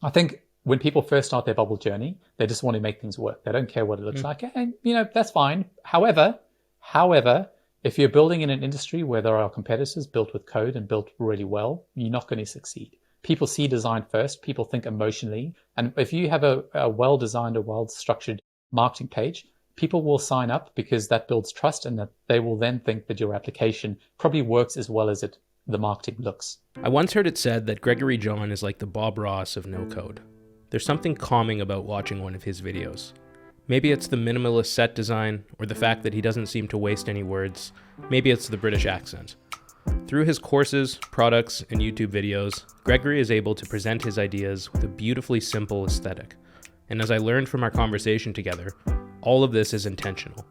I think when people first start their bubble journey, they just want to make things work. They don't care what it looks like. And, that's fine. However, if you're building in an industry where there are competitors built with code and built really well, you're not going to succeed. People see design first. People think emotionally. And if you have a well-designed or well-structured marketing page, people will sign up because that builds trust, and that they will then think that your application probably works as well as the marketing looks. I once heard it said that Gregory John is like the Bob Ross of no code. There's something calming about watching one of his videos. Maybe it's the minimalist set design, or the fact that he doesn't seem to waste any words. Maybe it's the British accent. Through his courses, products, and YouTube videos, Gregory is able to present his ideas with a beautifully simple aesthetic. And as I learned from our conversation together, all of this is intentional.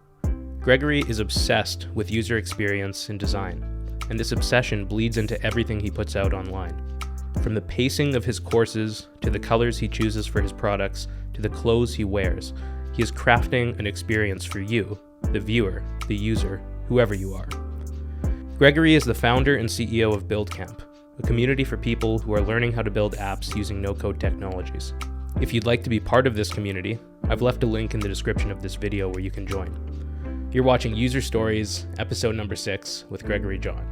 Gregory is obsessed with user experience and design, and this obsession bleeds into everything he puts out online. From the pacing of his courses, to the colors he chooses for his products, to the clothes he wears, he is crafting an experience for you, the viewer, the user, whoever you are. Gregory is the founder and CEO of Buildcamp, a community for people who are learning how to build apps using no-code technologies. If you'd like to be part of this community, I've left a link in the description of this video where you can join. You're watching User Stories, episode number 6 with Gregory John.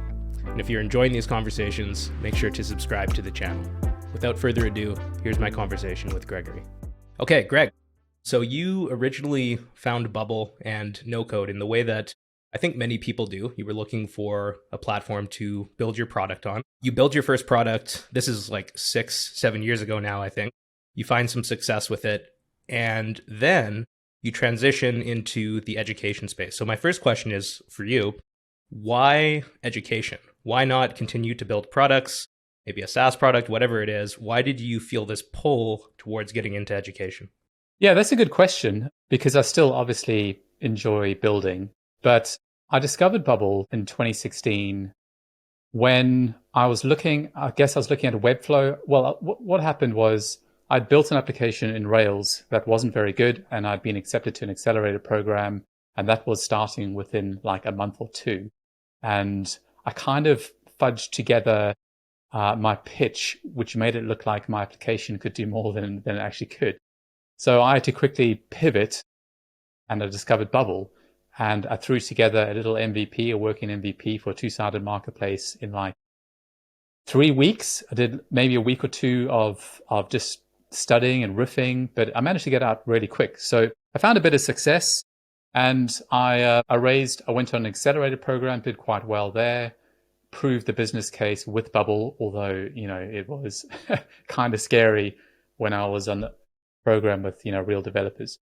And if you're enjoying these conversations, make sure to subscribe to the channel. Without further ado, here's my conversation with Gregory. Okay, Greg. So you originally found Bubble and no code in the way that I think many people do. You were looking for a platform to build your product on. You build your first product. This is like 6-7 years ago now, I think. You find some success with it, and then you transition into the education space. So my first question is for you, why education? Why not continue to build products, maybe a SaaS product, whatever it is? Why did you feel this pull towards getting into education? Yeah, that's a good question, because I still obviously enjoy building. But I discovered Bubble in 2016 when I was looking at Webflow. Well, what happened was I'd built an application in Rails that wasn't very good, and I'd been accepted to an accelerator program, and that was starting within like a month or two. And I kind of fudged together my pitch, which made it look like my application could do more than it actually could. So I had to quickly pivot, and I discovered Bubble, and I threw together a little MVP, a working MVP for a two-sided marketplace in like 3 weeks. I did maybe a week or two of just studying and riffing, but I managed to get out really quick. So I found a bit of success, and I went on an accelerator program, did quite well there, proved the business case with Bubble, although, it was kind of scary when I was on the program with, real developers.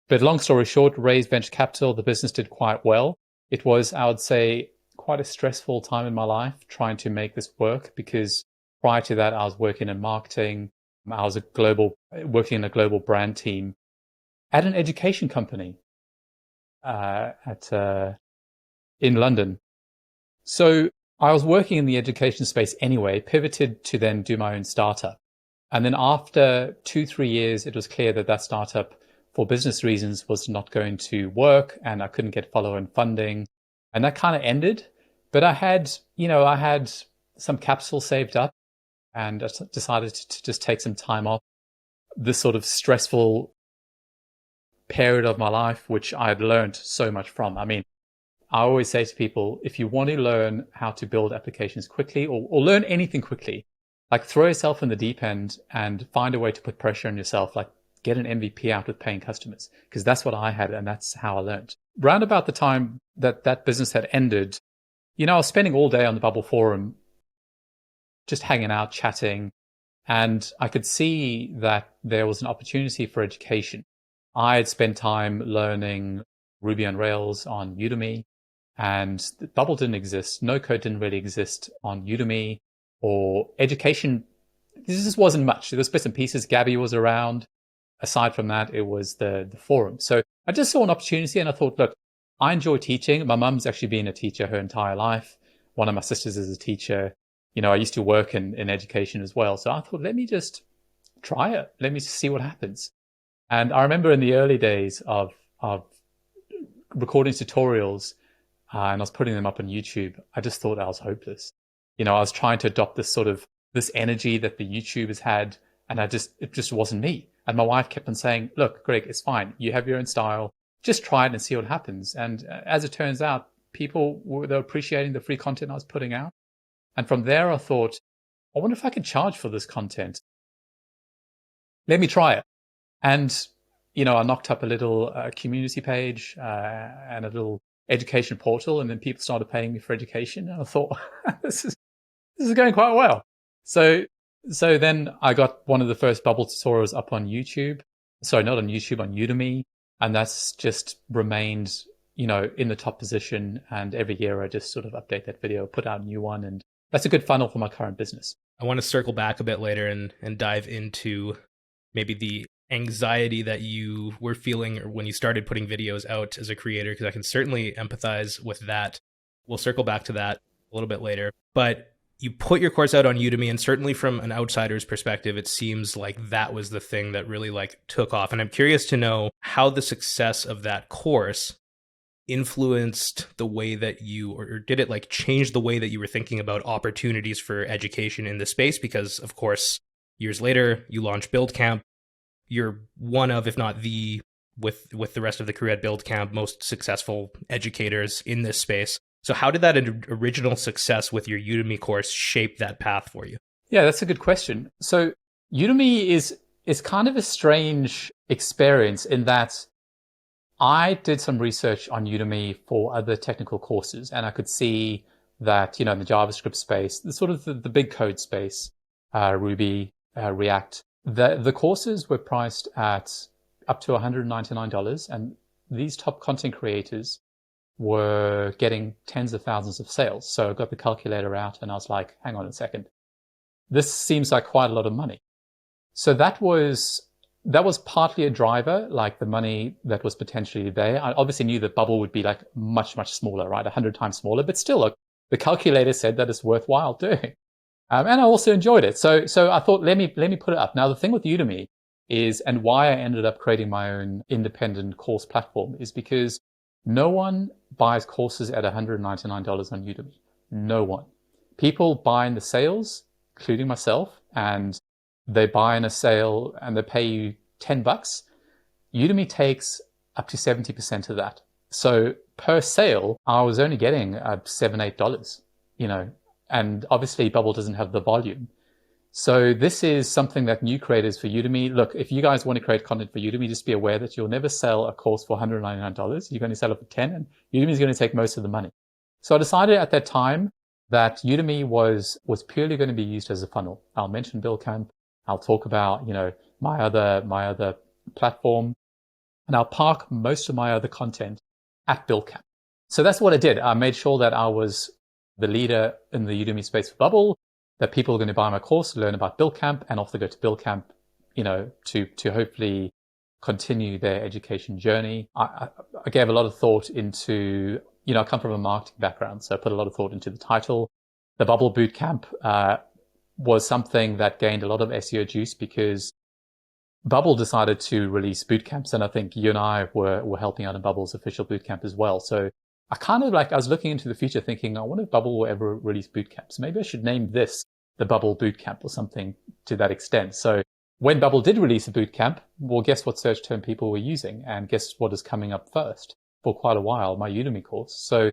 But long story short, raised venture capital, the business did quite well. It was, I would say, quite a stressful time in my life trying to make this work, because prior to that, I was working in marketing. I was working in a global brand team at an education company in London. So I was working in the education space anyway, pivoted to then do my own startup. And then after 2-3 years, it was clear that startup, for business reasons, was not going to work, and I couldn't get follow-on funding. And that kind of ended. But I had some capital saved up, and I decided to just take some time off this sort of stressful period of my life, which I had learned so much from. I mean, I always say to people, if you want to learn how to build applications quickly, or learn anything quickly, like throw yourself in the deep end and find a way to put pressure on yourself, like get an MVP out with paying customers, because that's what I had, and that's how I learned. Round about the time that business had ended, I was spending all day on the Bubble forum, just hanging out, chatting, and I could see that there was an opportunity for education. I had spent time learning Ruby on Rails on Udemy, and Bubble didn't exist. No code didn't really exist on Udemy, or education. This just wasn't much. There was bits and pieces. Gabby was around. Aside from that, it was the forum. So I just saw an opportunity, and I thought, look, I enjoy teaching. My mum's actually been a teacher her entire life. One of my sisters is a teacher. I used to work in education as well. So I thought, let me just try it. Let me just see what happens. And I remember in the early days of recording tutorials, and I was putting them up on YouTube, I just thought I was hopeless. I was trying to adopt this energy that the YouTubers had, And it just wasn't me. And my wife kept on saying, look, Greg, it's fine. You have your own style. Just try it and see what happens. And as it turns out, people were appreciating the free content I was putting out. And from there, I thought, I wonder if I could charge for this content. Let me try it. And, I knocked up a little community page and a little education portal, and then people started paying me for education. And I thought, this is going quite well. So then I got one of the first Bubble tutorials up on YouTube. Sorry, not on YouTube, on Udemy. And that's just remained, in the top position. And every year I just sort of update that video, put out a new one. And that's a good funnel for my current business. I want to circle back a bit later and dive into maybe the anxiety that you were feeling when you started putting videos out as a creator, because I can certainly empathize with that. We'll circle back to that a little bit later. But you put your course out on Udemy, and certainly from an outsider's perspective, it seems like that was the thing that really took off. And I'm curious to know how the success of that course influenced the way that you, or did it change the way that you were thinking about opportunities for education in the space? Because of course, years later, you launched Buildcamp. You're one of, if not the, with the rest of the crew at Buildcamp, most successful educators in this space. So how did that original success with your Udemy course shape that path for you? Yeah, that's a good question. So Udemy is kind of a strange experience in that I did some research on Udemy for other technical courses, and I could see that, in the JavaScript space, the sort of the big code space, Ruby, React, the courses were priced at up to $199, and these top content creators were getting tens of thousands of sales. So I got the calculator out and I was like, hang on a second. This seems like quite a lot of money. So that was partly a driver, like the money that was potentially there. I obviously knew that Bubble would be much, much smaller, right? 100 times smaller, but still, the calculator said that it's worthwhile doing. And I also enjoyed it. So I thought, let me put it up. Now, the thing with Udemy is, and why I ended up creating my own independent course platform, is because no one buys courses at $199 on Udemy. No one. People buy in the sales, including myself, and they buy in a sale and they pay you $10. Udemy takes up to 70% of that. So per sale, I was only getting $7, $8, and obviously Bubble doesn't have the volume. So this is something that new creators for Udemy, look, if you guys want to create content for Udemy, just be aware that you'll never sell a course for $199. You're going to sell it for 10, and Udemy is going to take most of the money. So I decided at that time that Udemy was purely going to be used as a funnel. I'll mention Buildcamp. I'll talk about, my other platform, and I'll park most of my other content at Buildcamp. So that's what I did. I made sure that I was the leader in the Udemy space for Bubble, that people are going to buy my course, learn about Buildcamp, and off they go to Buildcamp, to hopefully continue their education journey. I gave a lot of thought into, I come from a marketing background, so I put a lot of thought into the title. The Bubble Bootcamp was something that gained a lot of SEO juice because Bubble decided to release bootcamps, and I think you and I were helping out in Bubble's official bootcamp as well. So I kind of I was looking into the future thinking, I wonder if Bubble will ever release bootcamps. Maybe I should name this the Bubble Bootcamp or something to that extent. So when Bubble did release a bootcamp, well, guess what search term people were using? And guess what is coming up first for quite a while? My Udemy course. So,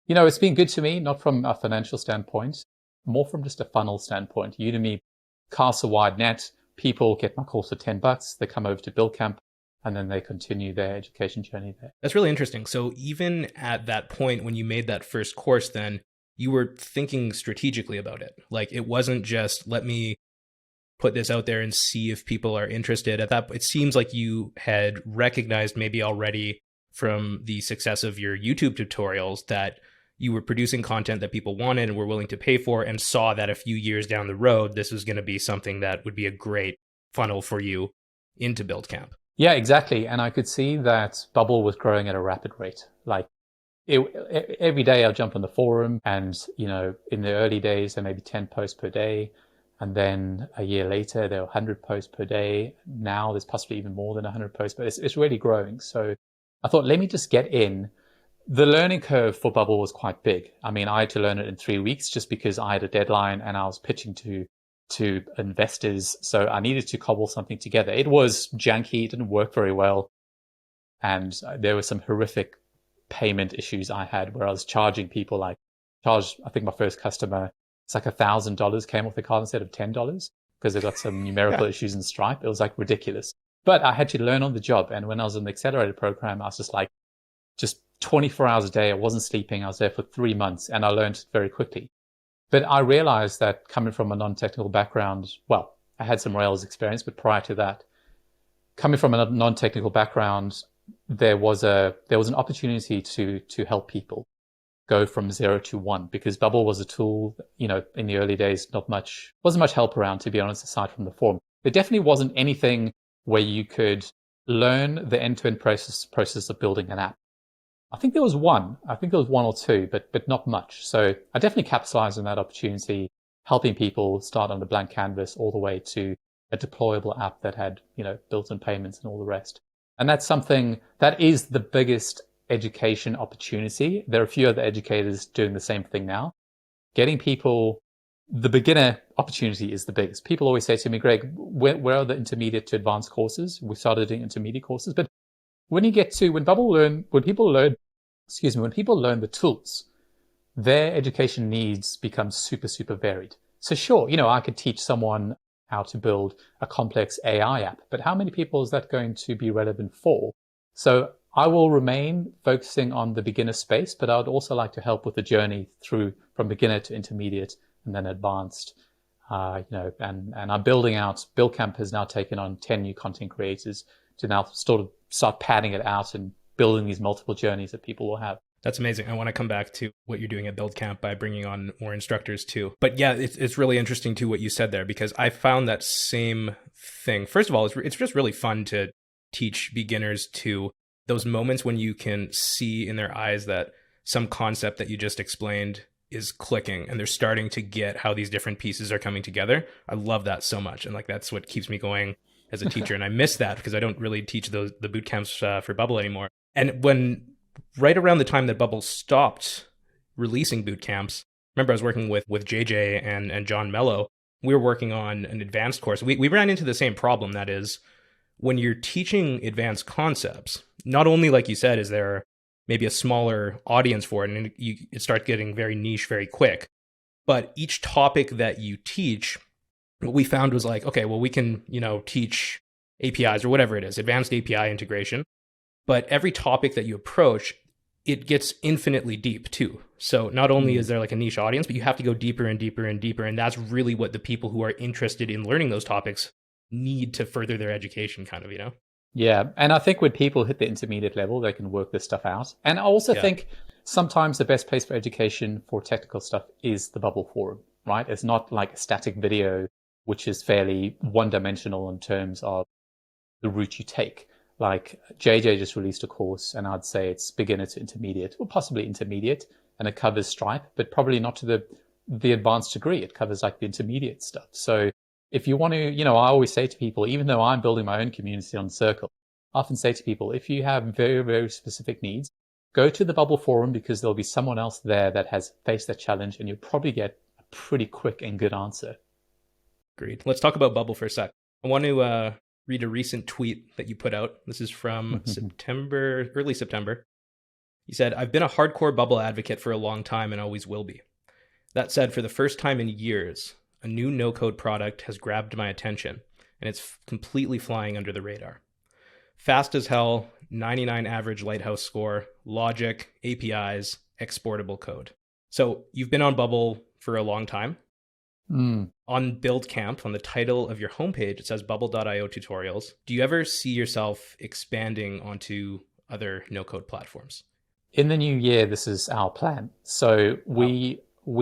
it's been good to me, not from a financial standpoint, more from just a funnel standpoint. Udemy casts a wide net. People get my course for $10. They come over to Buildcamp, and then they continue their education journey there. That's really interesting. So even at that point, when you made that first course, then you were thinking strategically about it. It wasn't just, let me put this out there and see if people are interested. At that, it seems like you had recognized maybe already from the success of your YouTube tutorials that you were producing content that people wanted and were willing to pay for, and saw that a few years down the road, this was going to be something that would be a great funnel for you into Buildcamp. Yeah, exactly. And I could see that Bubble was growing at a rapid rate. Every day I'll jump on the forum, and, in the early days, there may be 10 posts per day. And then a year later, there were 100 posts per day. Now there's possibly even more than 100 posts, but it's really growing. So I thought, let me just get in. The learning curve for Bubble was quite big. I mean, I had to learn it in 3 weeks just because I had a deadline and I was pitching to to investors. So I needed to cobble something together. It was janky, it didn't work very well. And there were some horrific payment issues I had where I was charging people I think my first customer, it's like $1,000 came off the card instead of $10 because they got some numerical issues in Stripe. It was like ridiculous. But I had to learn on the job. And when I was in the accelerator program, I was just 24 hours a day. I wasn't sleeping. I was there for 3 months and I learned very quickly. But I realized that coming from a non-technical background, well, I had some Rails experience, but prior to that, coming from a non-technical background, there was an opportunity to help people go from 0 to 1, because Bubble was a tool, in the early days, wasn't much help around, to be honest, aside from the forum. There definitely wasn't anything where you could learn the end-to-end process of building an app. I think there was one or two, but not much. So I definitely capitalized on that opportunity, helping people start on a blank canvas all the way to a deployable app that had, built-in payments and all the rest. And that's something that is the biggest education opportunity. There are a few other educators doing the same thing now. Getting people, the beginner opportunity is the biggest. People always say to me, Greg, where are the intermediate to advanced courses? We started doing intermediate courses, but when people learn the tools, their education needs become super, super varied. So sure, I could teach someone how to build a complex AI app, but how many people is that going to be relevant for? So I will remain focusing on the beginner space, but I would also like to help with the journey through from beginner to intermediate and then advanced. And I'm building out. Buildcamp has now taken on 10 new content creators to now sort of start padding it out and building these multiple journeys that people will have. That's amazing. I want to come back to what you're doing at Buildcamp by bringing on more instructors too. But yeah, it's really interesting too what you said there, because I found that same thing. First of all, it's just really fun to teach beginners to those moments when you can see in their eyes that some concept that you just explained is clicking and they're starting to get how these different pieces are coming together. I love that so much. And that's what keeps me going as a teacher. And I miss that because I don't really teach the boot camps for Bubble anymore. And right around the time that Bubble stopped releasing boot camps, remember I was working with JJ and John Mello. We were working on an advanced course. We ran into the same problem. That is, when you're teaching advanced concepts, not only, like you said, is there maybe a smaller audience for it, and it starts getting very niche very quick, but each topic that you teach, what we found was like, okay, well, we can, teach APIs or whatever it is, advanced API integration, but every topic that you approach, it gets infinitely deep too. So not only is there like a niche audience, but you have to go deeper and deeper and deeper. And that's really what the people who are interested in learning those topics need to further their education, kind of. Yeah. And I think when people hit the intermediate level, they can work this stuff out. And I also think sometimes the best place for education for technical stuff is the Bubble forum, right? It's not like a static video, which is fairly one-dimensional in terms of the route you take. Like JJ just released a course, and I'd say it's beginner to intermediate, or possibly intermediate, and it covers Stripe, but probably not to the advanced degree. It covers like the intermediate stuff. So if you want to, I always say to people, even though I'm building my own community on Circle, I often say to people, if you have very, very specific needs, go to the Bubble forum, because there'll be someone else there that has faced that challenge, and you'll probably get a pretty quick and good answer. Agreed. Let's talk about Bubble for a sec. I want to read a recent tweet that you put out. This is from early September. You said, "I've been a hardcore Bubble advocate for a long time and always will be. That said, for the first time in years, a new no-code product has grabbed my attention, and it's completely flying under the radar. Fast as hell, 99 average Lighthouse score, logic, APIs, exportable code." So you've been on Bubble for a long time. On Buildcamp, on the title of your homepage, it says bubble.io tutorials. Do you ever see yourself expanding onto other no-code platforms? In the new year, this is our plan. So we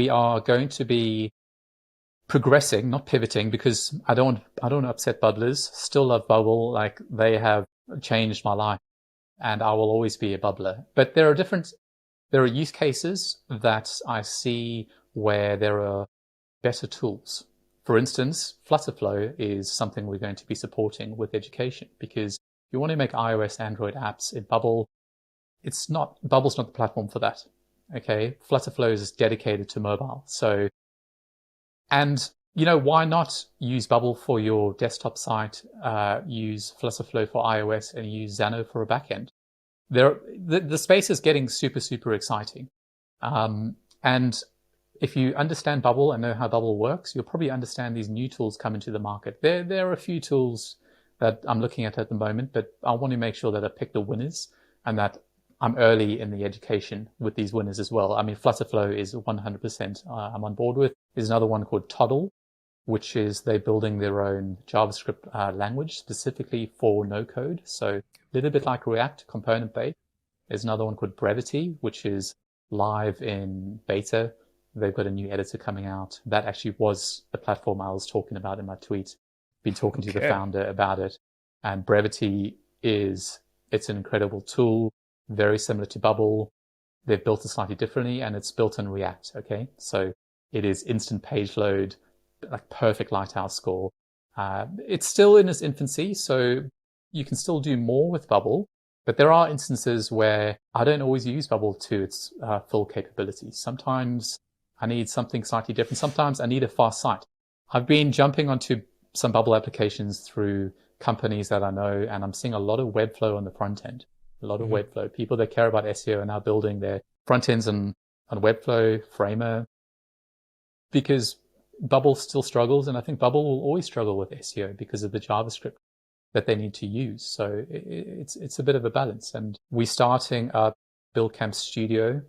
are going to be progressing, not pivoting, because I don't want to upset bubblers. Still love Bubble. Like, they have changed my life, and I will always be a bubbler. But there are use cases that I see where there are better tools. For instance, Flutterflow is something we're going to be supporting with education, because if you want to make iOS, Android apps in Bubble, Bubble's not the platform for that. Okay. Flutterflow is dedicated to mobile. So, and Why not use Bubble for your desktop site, use FlutterFlow for iOS, and use Xano for a backend? The space is getting super, super exciting. And if you understand Bubble and know how Bubble works, you'll probably understand these new tools coming to the market. There are a few tools that I'm looking at the moment, but I want to make sure that I pick the winners and that I'm early in the education with these winners as well. I mean, FlutterFlow is 100% I'm on board with. There's another one called Toddle, which is they're building their own JavaScript language specifically for no code. So a little bit like React, component based. There's another one called Brevity, which is live in beta. They've got a new editor coming out. That actually was the platform I was talking about in my tweet. Been talking to the founder about it. And Brevity it's an incredible tool, very similar to Bubble. They've built it slightly differently, and it's built on React. Okay. So it is instant page load, like perfect Lighthouse score. It's still in its infancy, so you can still do more with Bubble, but there are instances where I don't always use Bubble to its full capabilities. Sometimes I need something slightly different. Sometimes I need a fast site. I've been jumping onto some Bubble applications through companies that I know, and I'm seeing a lot of Webflow on the front end. A lot of Webflow. People that care about SEO are now building their front ends on Webflow, Framer, because Bubble still struggles, and I think Bubble will always struggle with SEO because of the JavaScript that they need to use. So it's a bit of a balance. And we're starting a Buildcamp Studio.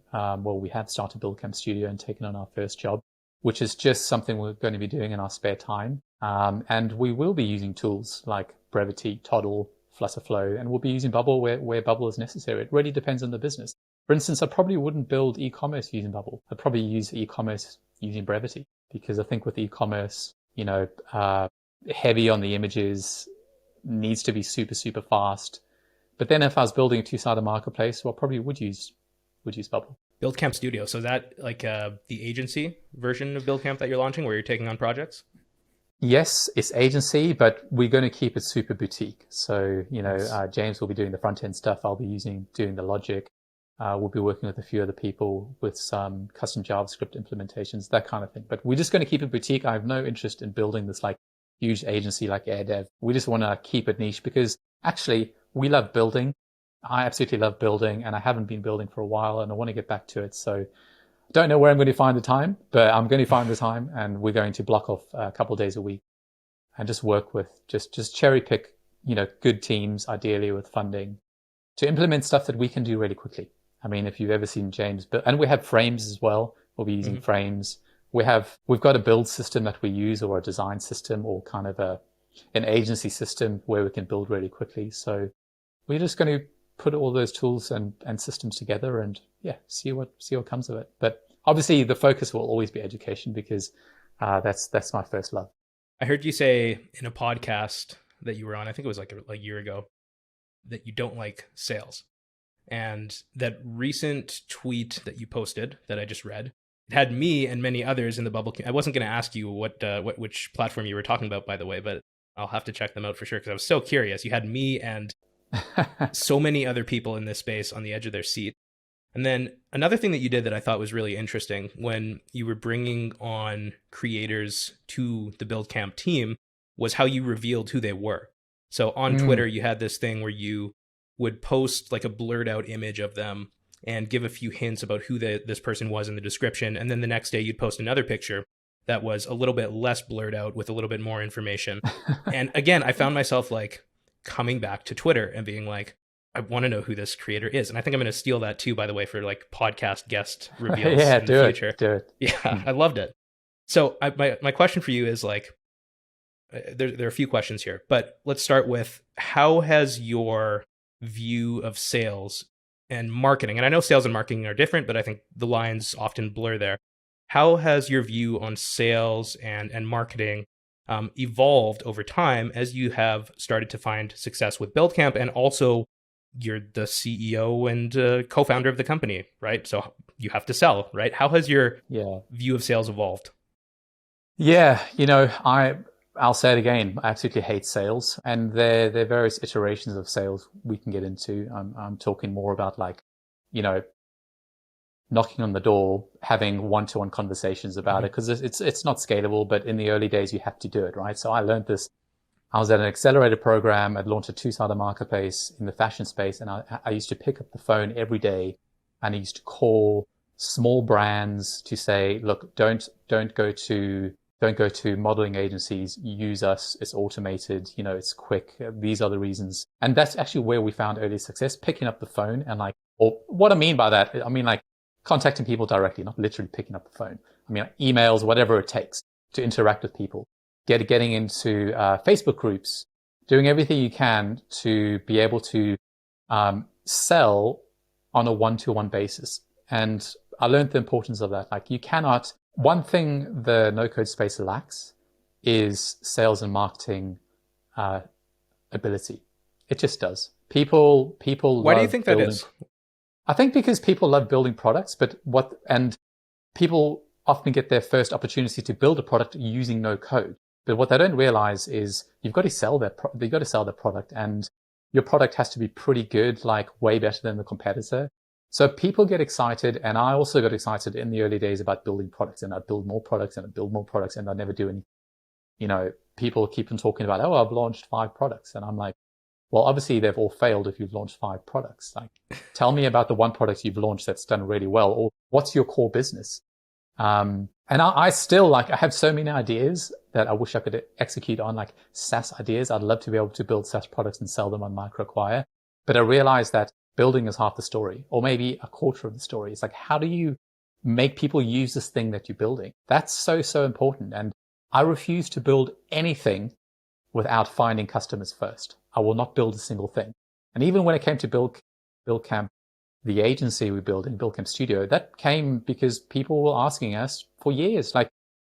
We have started Buildcamp Studio and taken on our first job, which is just something we're going to be doing in our spare time. And we will be using tools like Brevity, Toddle, FlutterFlow, and we'll be using Bubble where Bubble is necessary. It really depends on the business. For instance, I probably wouldn't build e-commerce using Bubble. I'd probably use e-commerce using Brevity, because I think with e-commerce, heavy on the images, needs to be super, super fast. But then if I was building a two-sided marketplace, well, I probably would use Bubble. Buildcamp Studio. So is that like the agency version of Buildcamp that you're launching where you're taking on projects? Yes, it's agency, but we're going to keep it super boutique. So, James will be doing the front end stuff. I'll be doing the logic. We'll be working with a few other people with some custom JavaScript implementations, that kind of thing. But we're just going to keep it boutique. I have no interest in building this like huge agency like AirDev. We just want to keep it niche because actually we love building. I absolutely love building, and I haven't been building for a while, and I want to get back to it. So I don't know where I'm going to find the time, but I'm going to find the time, and we're going to block off a couple of days a week and just work with, just cherry pick, good teams, ideally with funding, to implement stuff that we can do really quickly. I mean, if you've ever seen James, and we have frames as well. We'll be using frames. We've got a build system that we use, or a design system, or kind of an agency system where we can build really quickly. So we're just going to put all those tools and systems together and see what comes of it. But obviously the focus will always be education, because that's my first love. I heard you say in a podcast that you were on, I think it was like a year ago, that you don't like sales. And that recent tweet that you posted that I just read, it had me and many others in the bubble. I wasn't going to ask you which platform you were talking about, by the way, but I'll have to check them out for sure, because I was so curious. You had me and so many other people in this space on the edge of their seat. And then another thing that you did that I thought was really interesting, when you were bringing on creators to the Buildcamp team, was how you revealed who they were. So on Twitter, you had this thing where you would post like a blurred out image of them and give a few hints about who this person was in the description. And then the next day you'd post another picture that was a little bit less blurred out with a little bit more information. And again, I found myself like coming back to Twitter and being like, I want to know who this creator is. And I think I'm going to steal that too, by the way, for like podcast guest reveals in the future. Do it. Yeah, I loved it. So my question for you is like, there are a few questions here, but let's start with, how has your view of sales and marketing, and I know sales and marketing are different, but I think the lines often blur there. How has your view on sales and marketing evolved over time as you have started to find success with Buildcamp, and also you're the CEO and co-founder of the company, right? So you have to sell, right? How has your view of sales evolved? Yeah, I'll say it again. I absolutely hate sales, and there are various iterations of sales we can get into. I'm talking more about like, knocking on the door, having one-to-one conversations about it, because it's not scalable, but in the early days, you have to do it, right? So I learned this. I was at an accelerator program. I'd launched a two-sided marketplace in the fashion space, and I used to pick up the phone every day, and I used to call small brands to say, look, don't go to modeling agencies. Use us. It's automated. It's quick. These are the reasons. And that's actually where we found early success, picking up the phone and or what I mean by that, I mean contacting people directly, not literally picking up the phone. I mean, emails, whatever it takes to interact with people, getting into Facebook groups, doing everything you can to be able to sell on a one-to-one basis. And I learned the importance of that. One thing the no-code space lacks is sales and marketing ability. It just does. People Why do you think that is? I think because people love building products, and people often get their first opportunity to build a product using no code. But what they don't realize is you've got to sell that product, and your product has to be pretty good, way better than the competitor. So people get excited, and I also got excited in the early days about building products, and I'd build more products and I'd build more products, and I'd never do any. People keep on talking about, oh, I've launched 5 products, and I'm like, well, obviously they've all failed if you've launched 5 products. Tell me about the one product you've launched that's done really well, or what's your core business? And I still I have so many ideas that I wish I could execute on, SaaS ideas. I'd love to be able to build SaaS products and sell them on MicroAcquire. But I realize that building is half the story, or maybe a quarter of the story. It's how do you make people use this thing that you're building? That's so, so important. And I refuse to build anything without finding customers first. I will not build a single thing. And even when it came to Buildcamp, the agency we built in Buildcamp Studio, that came because people were asking us for years,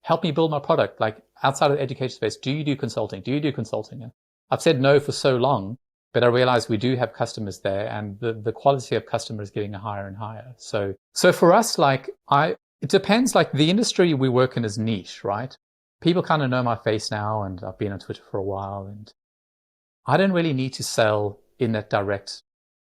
help me build my product. Outside of the education space, do you do consulting? Do you do consulting? And I've said no for so long, but I realized we do have customers there, and the quality of customers is getting higher and higher. So for us, it depends. The industry we work in is niche, right? People kind of know my face now, and I've been on Twitter for a while, and I don't really need to sell in that direct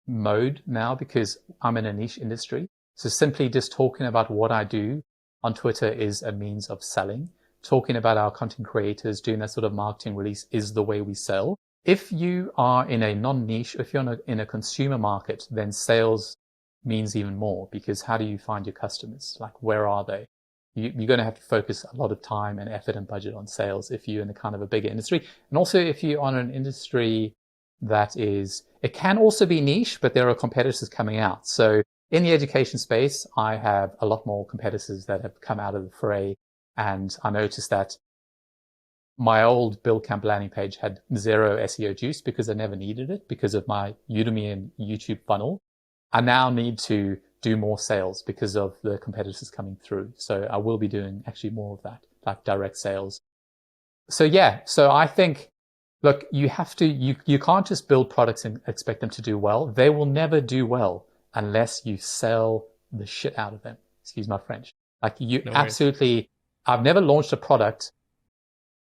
mode now because I'm in a niche industry. So simply just talking about what I do on Twitter is a means of selling. Talking about our content creators, doing that sort of marketing release is the way we sell. If you are in a non-niche, if you're in a consumer market, then sales means even more, because how do you find your customers? Where are they? You're going to have to focus a lot of time and effort and budget on sales if you're in a kind of a bigger industry. And also if you're on an industry it can also be niche, but there are competitors coming out. So in the education space, I have a lot more competitors that have come out of the fray. And I noticed that my old Buildcamp landing page had 0 SEO juice because I never needed it because of my Udemy and YouTube funnel. I now need to do more sales because of the competitors coming through. So I will be doing actually more of that, direct sales. So yeah, so I think, look, you can't just build products and expect them to do well. They will never do well unless you sell the shit out of them. Excuse my French. Absolutely, I've never launched a product,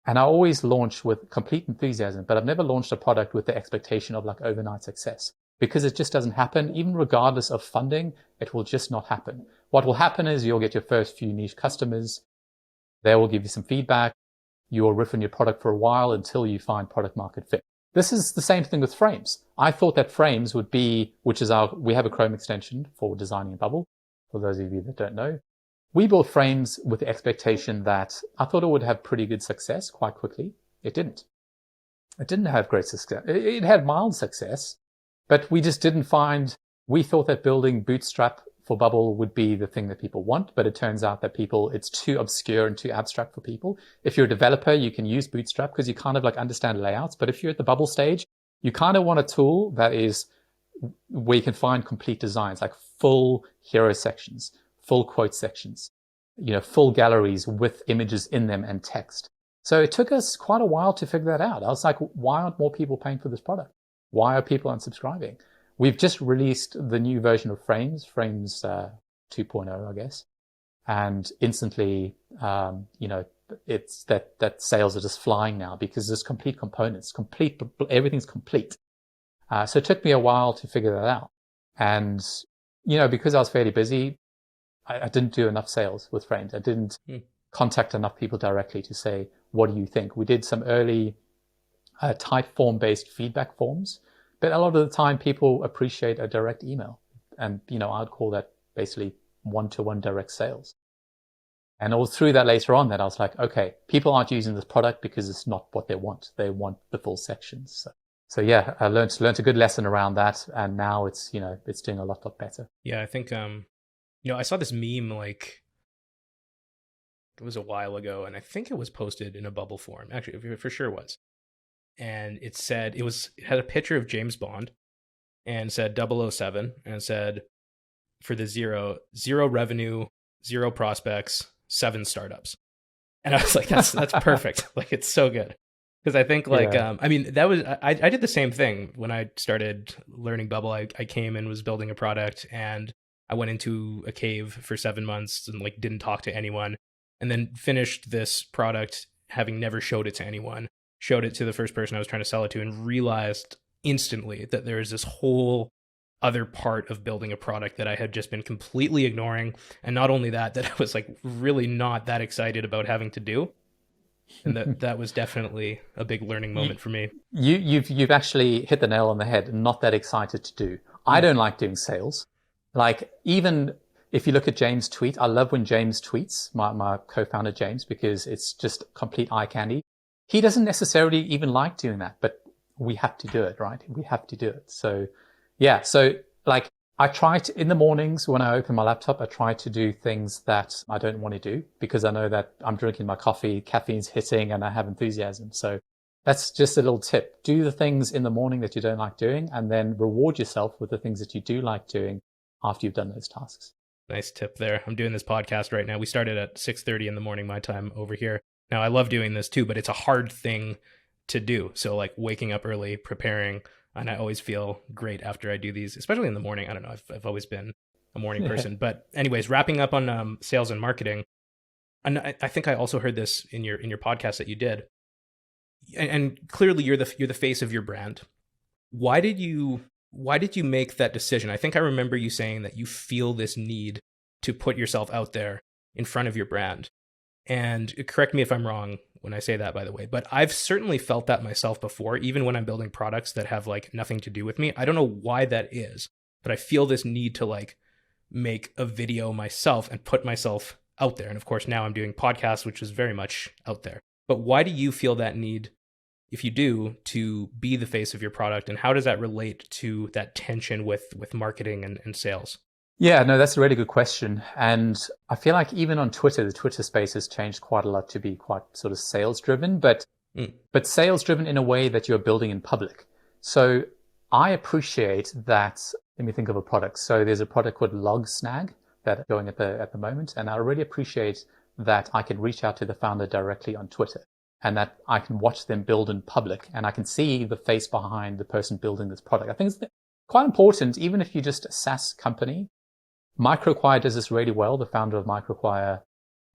and I always launch with complete enthusiasm, but I've never launched a product with the expectation of overnight success. Because it just doesn't happen. Even regardless of funding, it will just not happen. What will happen is you'll get your first few niche customers. They will give you some feedback. You will riff on your product for a while until you find product market fit. This is the same thing with Frames. I thought that Frames would be, we have a Chrome extension for designing a bubble. For those of you that don't know, we built Frames with the expectation that I thought it would have pretty good success quite quickly. It didn't. It didn't have great success. It had mild success. But we just didn't we thought that building Bootstrap for Bubble would be the thing that people want, but it turns out that it's too obscure and too abstract for people. If you're a developer, you can use Bootstrap because you kind of understand layouts. But if you're at the Bubble stage, you kind of want a tool that is where you can find complete designs, full hero sections, full quote sections, full galleries with images in them and text. So it took us quite a while to figure that out. I was like, why aren't more people paying for this product? Why are people unsubscribing? We've just released the new version of Frames 2.0, I guess. And instantly, it's that sales are just flying now because there's complete components, everything's complete. So it took me a while to figure that out. And, because I was fairly busy, I didn't do enough sales with Framed. I didn't contact enough people directly to say, what do you think? We did some early type form based feedback forms, but a lot of the time people appreciate a direct email. And, I'd call that basically one-to-one direct sales. And all through that later on that I was like, okay, people aren't using this product because it's not what they want. They want the full sections. So yeah, I learned a good lesson around that. And now it's doing a lot better. Yeah, I think, I saw this meme like it was a while ago, and I think it was posted in a bubble form. Actually, it for sure was. And it said, it had a picture of James Bond and said 007 and said, for the zero revenue, 0 prospects, 7 startups. And I was like, that's perfect. Like, it's so good. Because I think that was, I did the same thing when I started learning Bubble. I came and was building a product, and I went into a cave for 7 months and like didn't talk to anyone, and then finished this product having never showed it to anyone, showed it to the first person I was trying to sell it to, and realized instantly that there is this whole other part of building a product that I had just been completely ignoring. And not only that I was like really not that excited about having to do. And that was definitely a big learning moment for me. You've actually hit the nail on the head. Not that excited to do. I don't like doing sales. Like, even if you look at James' tweet, I love when James tweets, my co-founder James, because it's just complete eye candy. He doesn't necessarily even like doing that, but we have to do it, right? We have to do it. So yeah, so like I try to, in the mornings when I open my laptop, I try to do things that I don't want to do because I know that I'm drinking my coffee, caffeine's hitting, and I have enthusiasm. So that's just a little tip. Do the things in the morning that you don't like doing, and then reward yourself with the things that you do like doing after you've done those tasks. Nice tip there. I'm doing this podcast right now. We started at 6:30 in the morning, my time over here. Now, I love doing this too, but it's a hard thing to do. So like waking up early, preparing, and I always feel great after I do these, especially in the morning. I don't know. I've always been a morning person. But anyways, wrapping up on sales and marketing. And I think I also heard this in your podcast that you did. And clearly you're the face of your brand. Why did you make that decision? I think I remember you saying that you feel this need to put yourself out there in front of your brand. And correct me if I'm wrong when I say that, by the way, but I've certainly felt that myself before, even when I'm building products that have like nothing to do with me. I don't know why that is, but I feel this need to like make a video myself and put myself out there. And of course, now I'm doing podcasts, which is very much out there. But why do you feel that need, if you do, to be the face of your product? And how does that relate to that tension with marketing and sales? Yeah, no, that's a really good question. And I feel like even on Twitter, the Twitter space has changed quite a lot to be quite sort of sales driven, but sales driven in a way that you're building in public. So I appreciate that. Let me think of a product. So there's a product called LogSnag that's going at the moment. And I really appreciate that I can reach out to the founder directly on Twitter and that I can watch them build in public and I can see the face behind the person building this product. I think it's quite important, even if you're just a SaaS company. Microacquire does this really well. The founder of Microacquire,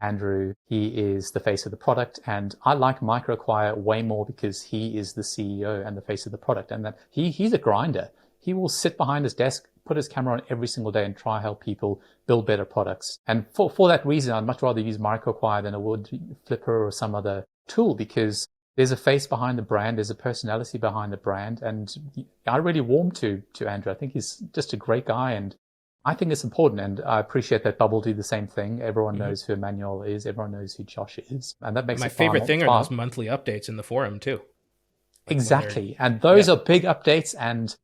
Andrew, he is the face of the product. And I like Microacquire way more because he is the CEO and the face of the product. And that he's a grinder. He will sit behind his desk, put his camera on every single day and try to help people build better products. And for that reason, I'd much rather use Microacquire than I would Flipper or some other tool because there's a face behind the brand. There's a personality behind the brand. And I really warm to Andrew. I think he's just a great guy. And I think it's important, and I appreciate that Bubble do the same thing. Everyone knows who Emmanuel is. Everyone knows who Josh is. And that makes my favorite thing are those monthly updates in the forum too. Like exactly. And those are big updates. And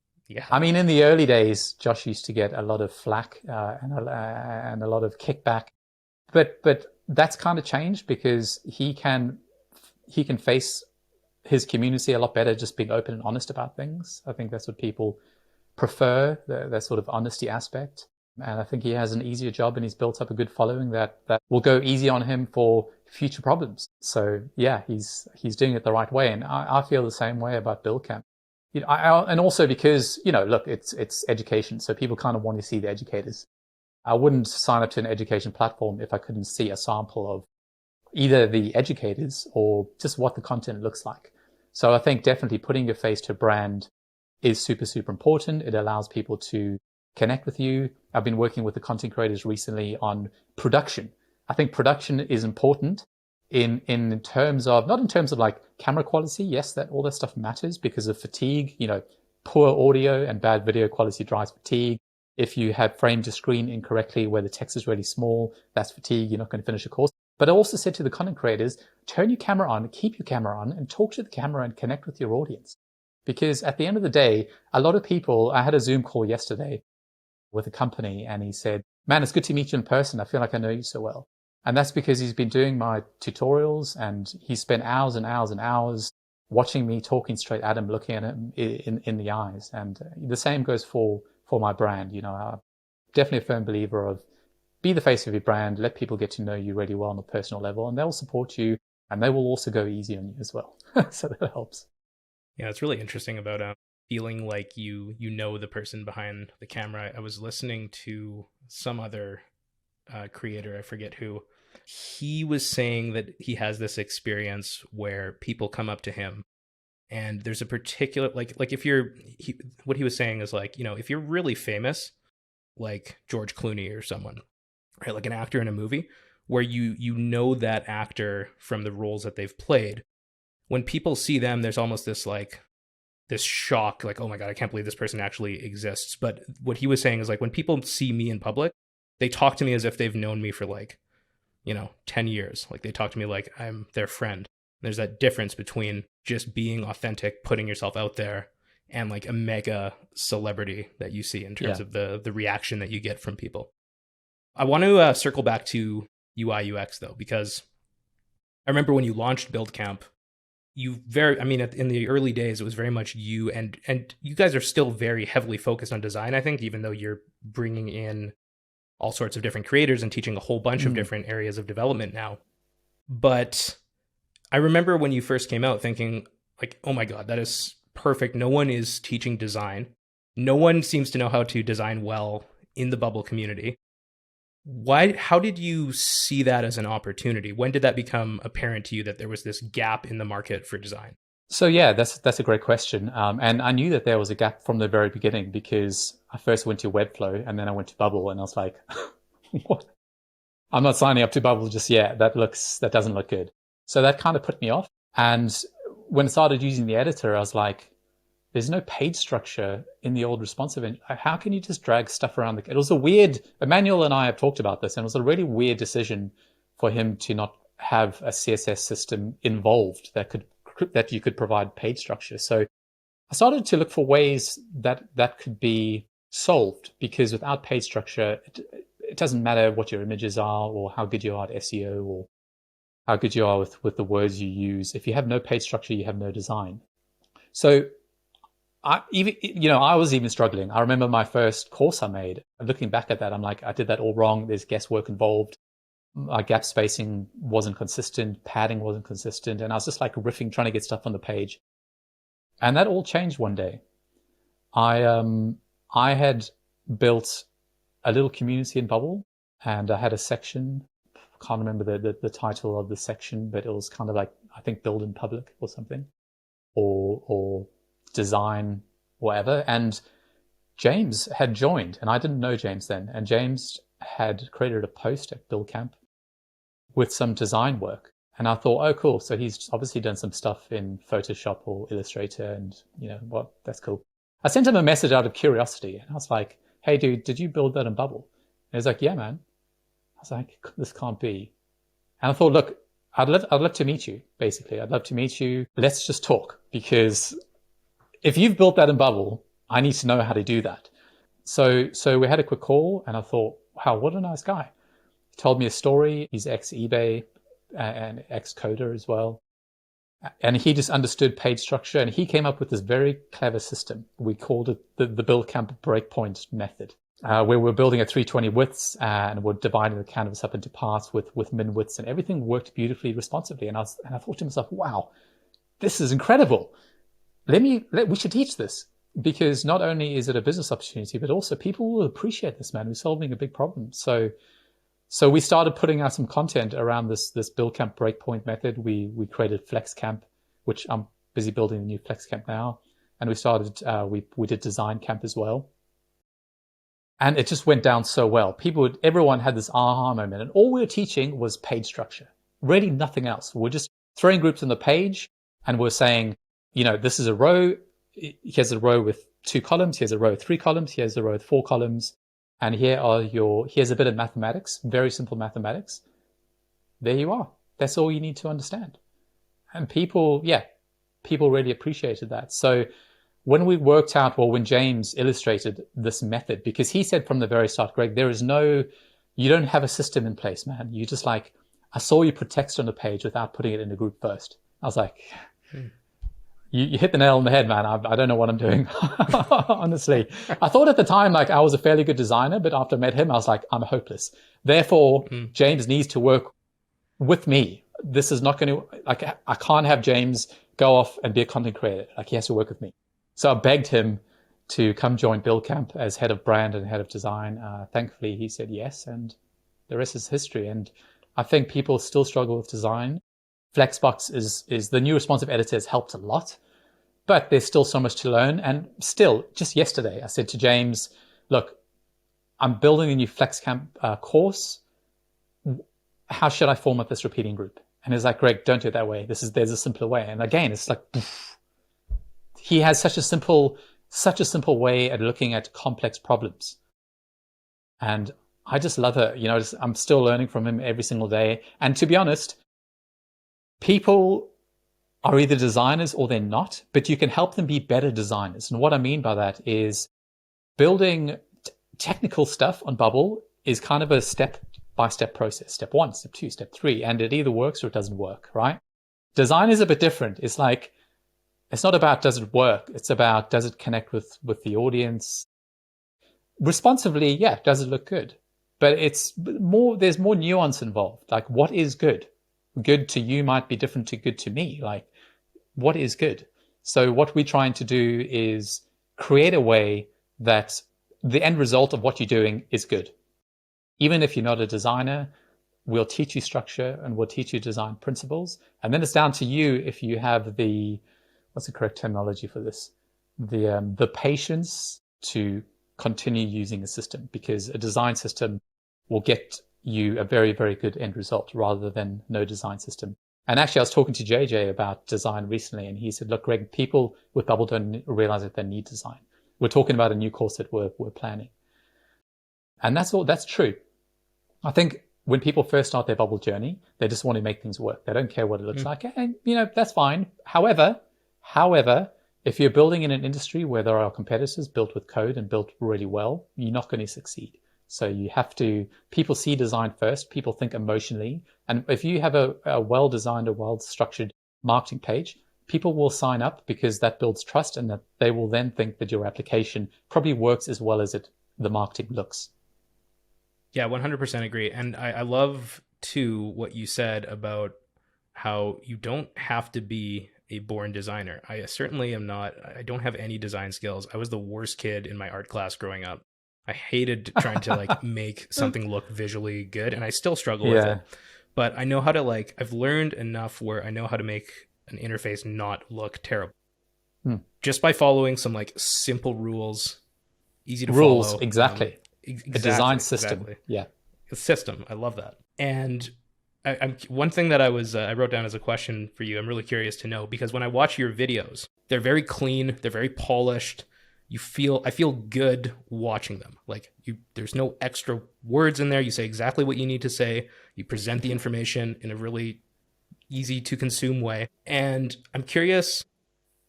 I mean, in the early days, Josh used to get a lot of flack and a lot of kickback. But that's kind of changed because he can face his community a lot better just being open and honest about things. I think that's what people prefer, that sort of honesty aspect. And I think he has an easier job and he's built up a good following that will go easy on him for future problems. So yeah, he's doing it the right way. And I feel the same way about Buildcamp. And also because, look, it's education. So people kind of want to see the educators. I wouldn't sign up to an education platform if I couldn't see a sample of either the educators or just what the content looks like. So I think definitely putting your face to brand is super, super important. It allows people to connect with you. I've been working with the content creators recently on production. I think production is important in terms of, not in terms of like camera quality. Yes, that all that stuff matters because of fatigue. Poor audio and bad video quality drives fatigue. If you have framed your screen incorrectly where the text is really small, that's fatigue. You're not going to finish a course. But I also said to the content creators, turn your camera on, keep your camera on, and talk to the camera and connect with your audience. Because at the end of the day, a lot of people, I had a Zoom call yesterday with a company and he said, man, it's good to meet you in person. I feel like I know you so well. And that's because he's been doing my tutorials and he spent hours and hours and hours watching me, talking straight at him, looking at him in the eyes. And the same goes for my brand. I'm definitely a firm believer of be the face of your brand, let people get to know you really well on a personal level, and they'll support you and they will also go easy on you as well. So that helps. Yeah, it's really interesting about feeling like you know the person behind the camera. I was listening to some other creator, I forget who. He was saying that he has this experience where people come up to him and there's a particular like if what he was saying is like, if you're really famous, like George Clooney or someone, right, like an actor in a movie where you know that actor from the roles that they've played, when people see them, there's almost this shock, like, oh my God, I can't believe this person actually exists. But what he was saying is like, when people see me in public, they talk to me as if they've known me for 10 years. Like they talk to me like I'm their friend. There's that difference between just being authentic, putting yourself out there, and like a mega celebrity that you see in terms of the reaction that you get from people. I want to circle back to UI UX though, because I remember when you launched Buildcamp, in the early days, it was very much you and you guys are still very heavily focused on design, I think, even though you're bringing in all sorts of different creators and teaching a whole bunch of different areas of development now. But I remember when you first came out thinking like, oh my God, that is perfect. No one is teaching design. No one seems to know how to design well in the Bubble community. How did you see that as an opportunity? When did that become apparent to you that there was this gap in the market for design? So yeah, that's a great question. And I knew that there was a gap from the very beginning because I first went to Webflow and then I went to Bubble and I was like, what? I'm not signing up to Bubble just yet. That doesn't look good. So that kind of put me off. And when I started using the editor, I was like, there's no page structure in the old responsive engine. How can you just drag stuff around? It was Emmanuel and I have talked about this, and it was a really weird decision for him to not have a CSS system involved that you could provide page structure. So I started to look for ways that could be solved, because without page structure, it doesn't matter what your images are or how good you are at SEO or how good you are with the words you use. If you have no page structure, you have no design. So I was even struggling. I remember my first course I made. Looking back at that, I'm like, I did that all wrong. There's guesswork involved. My gap spacing wasn't consistent. Padding wasn't consistent. And I was just like riffing, trying to get stuff on the page. And that all changed one day. I had built a little community in Bubble, and I had a section. I can't remember the title of the section, but it was kind of like, I think, Build in Public or something, or design, whatever. And James had joined, and I didn't know James then. And James had created a post at Buildcamp with some design work. And I thought, oh, cool. So he's obviously done some stuff in Photoshop or Illustrator, and that's cool. I sent him a message out of curiosity, and I was like, hey, dude, did you build that in Bubble? And he's like, yeah, man. I was like, this can't be. And I thought, look, I'd love to meet you, basically. I'd love to meet you. Let's just talk, because if you've built that in Bubble, I need to know how to do that. So we had a quick call, and I thought, wow, what a nice guy. He told me a story. He's ex-eBay and ex-coder as well. And he just understood page structure, and he came up with this very clever system. We called it the Buildcamp breakpoint method, where we're building at 320 widths, and we're dividing the canvas up into parts with min widths, and everything worked beautifully responsively. And I thought to myself, wow, this is incredible. We should teach this, because not only is it a business opportunity, but also people will appreciate this, man. We're solving a big problem. So we started putting out some content around this Buildcamp breakpoint method. We created FlexCamp, which I'm busy building a new FlexCamp now. And we started, we did Design Camp as well. And it just went down so well. Everyone had this aha moment. And all we were teaching was page structure. Really nothing else. We're just throwing groups on the page and we're saying, this is a row. Here's a row with 2 columns. Here's a row with 3 columns. Here's a row with 4 columns. And here's a bit of mathematics, very simple mathematics. There you are. That's all you need to understand. And people really appreciated that. So when we worked out, when James illustrated this method, because he said from the very start, Greg, you don't have a system in place, man. You just I saw you put text on the page without putting it in a group first. I was like, you hit the nail on the head, man. I don't know what I'm doing. Honestly, I thought at the time, I was a fairly good designer, but after I met him, I was like, I'm hopeless. Therefore, James needs to work with me. This is not going to, I can't have James go off and be a content creator. He has to work with me. So I begged him to come join Buildcamp as head of brand and head of design. Thankfully, he said yes, and the rest is history. And I think people still struggle with design. Flexbox is the new responsive editor has helped a lot, but there's still so much to learn. And still, just yesterday, I said to James, look, I'm building a new FlexCamp course. How should I format this repeating group? And he's like, Greg, don't do it that way. There's a simpler way. And again, it's he has such a simple way at looking at complex problems. And I just love it. I'm still learning from him every single day. And to be honest, people are either designers or they're not, but you can help them be better designers. And what I mean by that is building technical stuff on Bubble is kind of a step-by-step process. Step 1, step 2, step 3, and it either works or it doesn't work, right? Design is a bit different. It's not about does it work? It's about does it connect with the audience? Responsively, yeah, does it look good? But there's more nuance involved. What is good? Good to you might be different to good to me. What is good? So what we're trying to do is create a way that the end result of what you're doing is good. Even if you're not a designer, we'll teach you structure and we'll teach you design principles. And then it's down to you if you have what's the correct terminology for this? The patience to continue using a system, because a design system will get you a very, very good end result rather than no design system. And actually, I was talking to JJ about design recently, and he said, look, Greg, people with Bubble don't realize that they need design. We're talking about a new course that we're planning. And that's true. I think when people first start their Bubble journey, they just want to make things work. They don't care what it looks like. And, that's fine. However, if you're building in an industry where there are competitors built with code and built really well, you're not going to succeed. So people see design first, people think emotionally. And if you have a well-designed or well-structured marketing page, people will sign up because that builds trust, and that they will then think that your application probably works as well as the marketing looks. Yeah, 100% agree. And I love too what you said about how you don't have to be a born designer. I certainly am not. I don't have any design skills. I was the worst kid in my art class growing up. I hated trying to make something look visually good, and I still struggle with it. But I know how to I've learned enough where I know how to make an interface not look terrible. Just by following some simple rules, easy to follow. Exactly. A design system. Exactly. Yeah. A system. I love that. And I'm one thing that I wrote down as a question for you. I'm really curious to know, because when I watch your videos, they're very clean. They're very polished. I feel good watching them. There's no extra words in there. You say exactly what you need to say. You present the information in a really easy to consume way. And I'm curious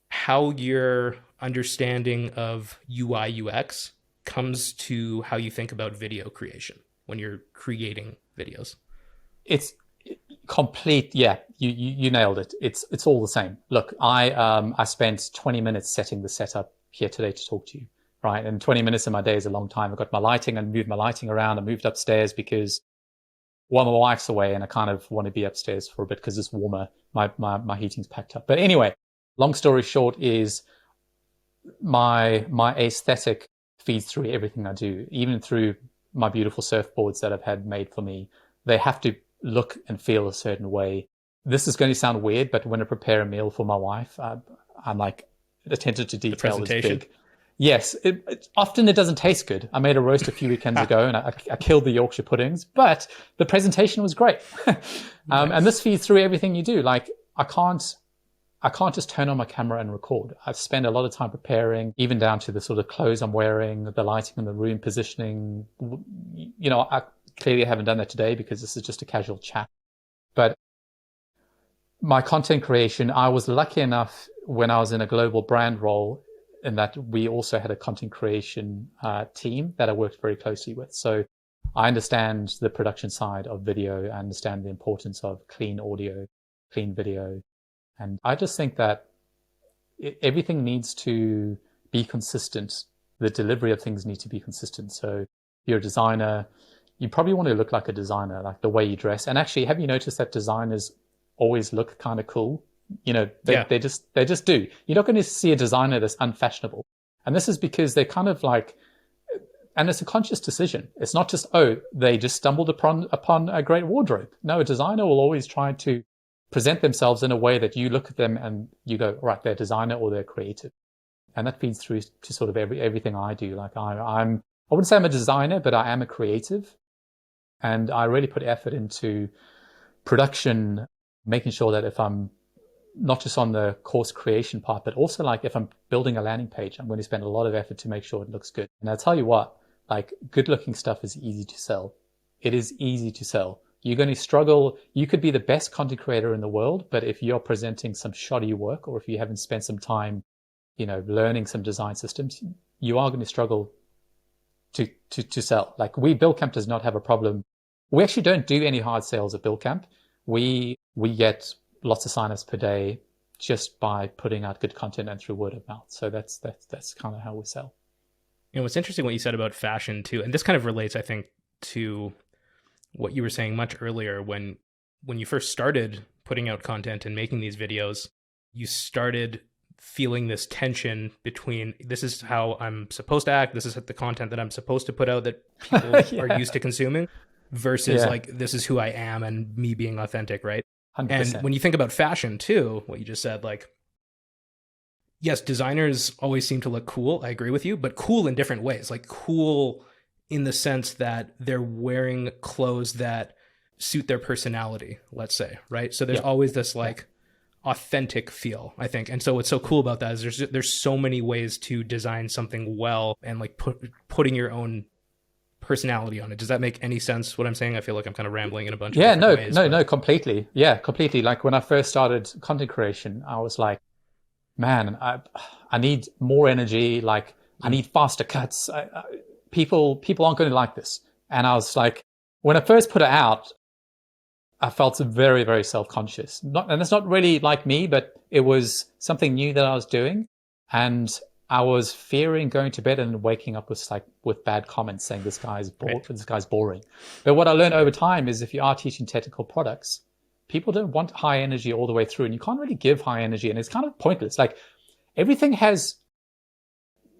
how your understanding of UI UX comes to how you think about video creation when you're creating videos. It's complete. Yeah, you nailed it. It's all the same. Look, I spent 20 minutes setting the setup here today to talk to you, right? And 20 minutes of my day is a long time. I got my lighting and moved my lighting around. I moved upstairs because my wife's away and I kind of want to be upstairs for a bit because it's warmer. My heating's packed up. But anyway, long story short is my aesthetic feeds through everything I do, even through my beautiful surfboards that I've had made for me. They have to look and feel a certain way. This is going to sound weird, but when I prepare a meal for my wife, I'm attention to detail is big. Yes, often it doesn't taste good. I made a roast a few weekends ago and I killed the Yorkshire puddings, but the presentation was great. Nice. And this feeds through everything you do. Like I can't just turn on my camera and record. I've spent a lot of time preparing, even down to the sort of clothes I'm wearing, the lighting in the room, positioning. You know, I clearly haven't done that today because this is just a casual chat. But my content creation, I was lucky enough when I was in a global brand role in that we also had a content creation team that I worked very closely with. So I understand the production side of video. I understand the importance of clean audio, clean video. And I just think that everything needs to be consistent. The delivery of things need to be consistent. So if you're a designer, you probably want to look like a designer, like the way you dress. And actually, have you noticed that designers always look kind of cool? You know, they just do. You're not going to see a designer that's unfashionable. And this is because they're kind of like, and it's a conscious decision. It's not just, oh, they just stumbled upon a great wardrobe. No, a designer will always try to present themselves in a way that you look at them and you go, right, they're designer or they're creative. And that feeds through to sort of everything I do. Like I wouldn't say I'm a designer, but I am a creative. And I really put effort into production, making sure that if I'm not just on the course creation part, but also like if I'm building a landing page, I'm going to spend a lot of effort to make sure it looks good. And I'll tell you what, like good looking stuff is easy to sell. It is easy to sell. You're going to struggle. You could be the best content creator in the world, but if you're presenting some shoddy work or if you haven't spent some time, you know, learning some design systems, you are going to struggle to sell. Like Buildcamp does not have a problem. We actually don't do any hard sales at Buildcamp. We get lots of signups per day just by putting out good content and through word of mouth. So that's kind of how we sell. You know, what's interesting what you said about fashion too, and this kind of relates, I think, to what you were saying much earlier when you first started putting out content and making these videos, you started feeling this tension between this is how I'm supposed to act, this is the content that I'm supposed to put out that people are used to consuming, versus like this is who I am and me being authentic, right? 100%. And when you think about fashion too, what you just said, like, yes, designers always seem to look cool. I agree with you, but cool in different ways. Like cool in the sense that they're wearing clothes that suit their personality, let's say, right? So there's always this like authentic feel, I think. And so what's so cool about that is there's so many ways to design something well and like putting your own personality on it. Does that make any sense what I'm saying? I feel like I'm kind of rambling in a bunch of different ways. No, completely. Yeah, completely. Like when I first started content creation, I was like, man, I need more energy. Like I need faster cuts. People aren't going to like this. And I was like, when I first put it out, I felt very, very self-conscious. And it's not really like me, but it was something new that I was doing. And I was fearing going to bed and waking up with bad comments saying this guy's this guy's boring. But what I learned over time is if you are teaching technical products, people don't want high energy all the way through, and you can't really give high energy, and it's kind of pointless. Like everything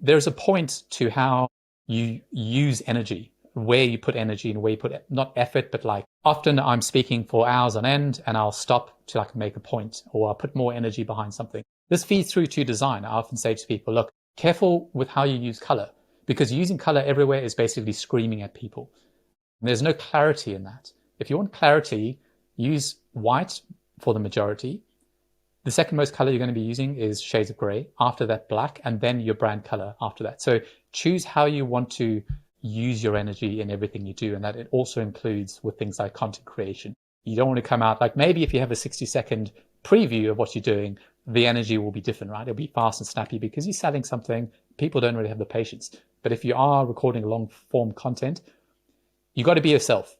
there's a point to how you use energy, where you put energy and where you put not effort, but like often I'm speaking for hours on end and I'll stop to like make a point or I'll put more energy behind something. This feeds through to design. I often say to people, look, careful with how you use color, because using color everywhere is basically screaming at people. And there's no clarity in that. If you want clarity, use white for the majority. The second most color you're going to be using is shades of gray. After that, black, and then your brand color after that. So choose how you want to use your energy in everything you do. And that it also includes with things like content creation. You don't want to come out like maybe if you have a 60-second preview of what you're doing, the energy will be different, right? It'll be fast and snappy because you're selling something. People don't really have the patience. But if you are recording long form content, you got to be yourself.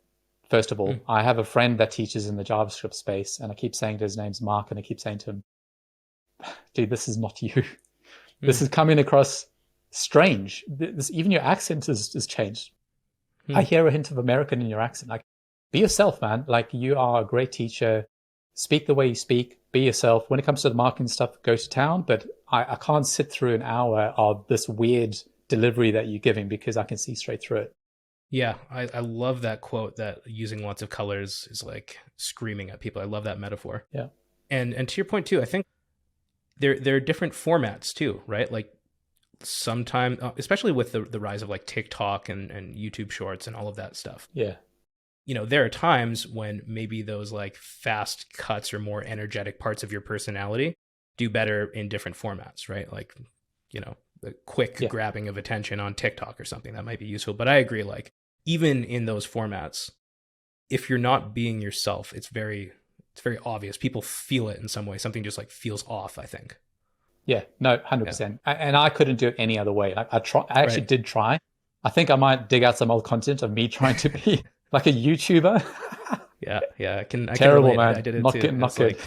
First of all, I have a friend that teaches in the JavaScript space, and I keep saying to his name's Mark, and I keep saying to him, dude, this is not you. This is coming across strange. Even your accent is changed. I hear a hint of American in your accent. Like, be yourself, man. Like, you are a great teacher. Speak the way you speak. Be yourself. When it comes to the marketing stuff, go to town. But I can't sit through an hour of this weird delivery that you're giving because I can see straight through it. Yeah, I love that quote that using lots of colors is like screaming at people. I love that metaphor. Yeah. And to your point too, I think there are different formats too, right? Like sometime, especially with the rise of like TikTok and YouTube Shorts and all of that stuff. Yeah. There are times when maybe those like fast cuts or more energetic parts of your personality do better in different formats, right? Like, the quick grabbing of attention on TikTok or something that might be useful. But I agree, like, even in those formats, if you're not being yourself, it's very obvious. People feel it in some way. Something just like feels off, I think. Yeah, no, 100%. And I couldn't do it any other way. Like I actually Right. did try. I think I might dig out some old content of me trying to be like a YouTuber. Yeah. I can Terrible, relate. man. I did it Not too. good, not good.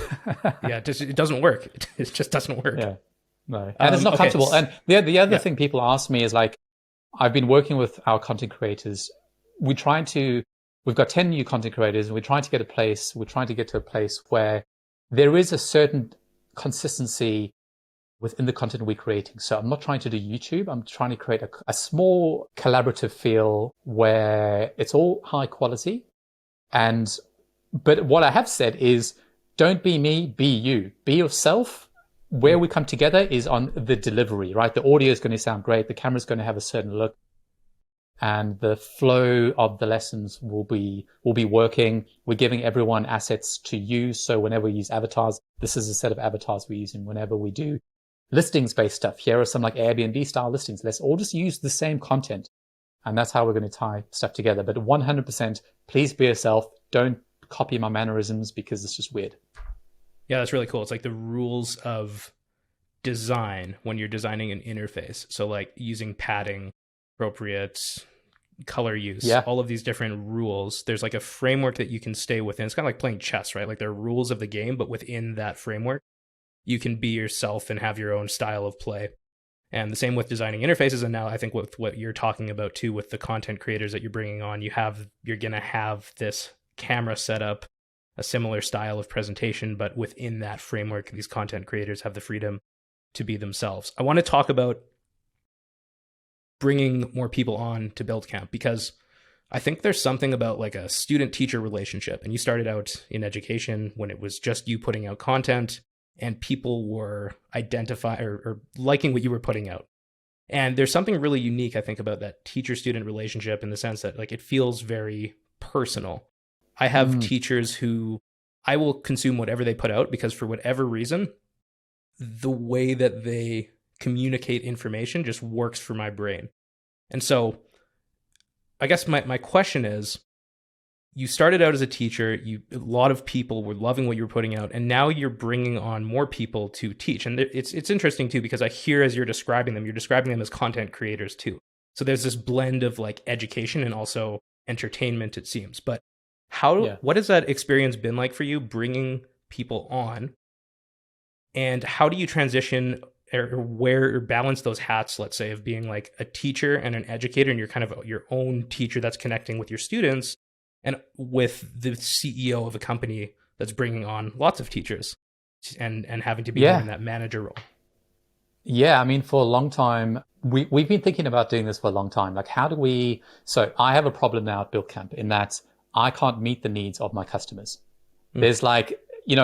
It doesn't work. It just doesn't work. Yeah, no. And it's not Okay. comfortable. And the other thing people ask me is like, I've been working with our content creators. We've got 10 new content creators, and we're trying to get to a place where there is a certain consistency within the content we're creating. So I'm not trying to do YouTube. I'm trying to create a small collaborative feel where it's all high quality. But what I have said is, don't be me, be you. Be yourself. Where we come together is on the delivery, right? The audio is going to sound great. The camera's going to have a certain look. And the flow of the lessons will be working. We're giving everyone assets to use. So whenever we use avatars, this is a set of avatars we're using. Whenever we do listings-based stuff, here are some like Airbnb-style listings. Let's all just use the same content. And that's how we're going to tie stuff together. But 100%, please be yourself. Don't copy my mannerisms because it's just weird. Yeah, that's really cool. It's like the rules of design when you're designing an interface. So like using padding, appropriate color use, all of these different rules. There's like a framework that you can stay within. It's kind of like playing chess, right? Like there are rules of the game, but within that framework, you can be yourself and have your own style of play. And the same with designing interfaces. And now I think with what you're talking about too, with the content creators that you're bringing on, you're going to have this camera setup, a similar style of presentation, but within that framework, these content creators have the freedom to be themselves. I want to talk about bringing more people on to Buildcamp, because I think there's something about like a student-teacher relationship. And you started out in education when it was just you putting out content and people were identifying or liking what you were putting out. And there's something really unique, I think, about that teacher-student relationship in the sense that like it feels very personal. I have teachers who I will consume whatever they put out because for whatever reason, the way that they communicate information just works for my brain. And so I guess my question is, you started out as a teacher, a lot of people were loving what you were putting out, and now you're bringing on more people to teach. And it's interesting too, because I hear as you're describing them as content creators too. So there's this blend of like education and also entertainment, it seems. But what has that experience been like for you bringing people on? And how do you transition or balance those hats, let's say, of being like a teacher and an educator, and you're kind of your own teacher that's connecting with your students, and with the CEO of a company that's bringing on lots of teachers and having to be in that manager role? Yeah, I mean, for a long time, we've been thinking about doing this for a long time. Like, so I have a problem now at Buildcamp in that I can't meet the needs of my customers. There's like, you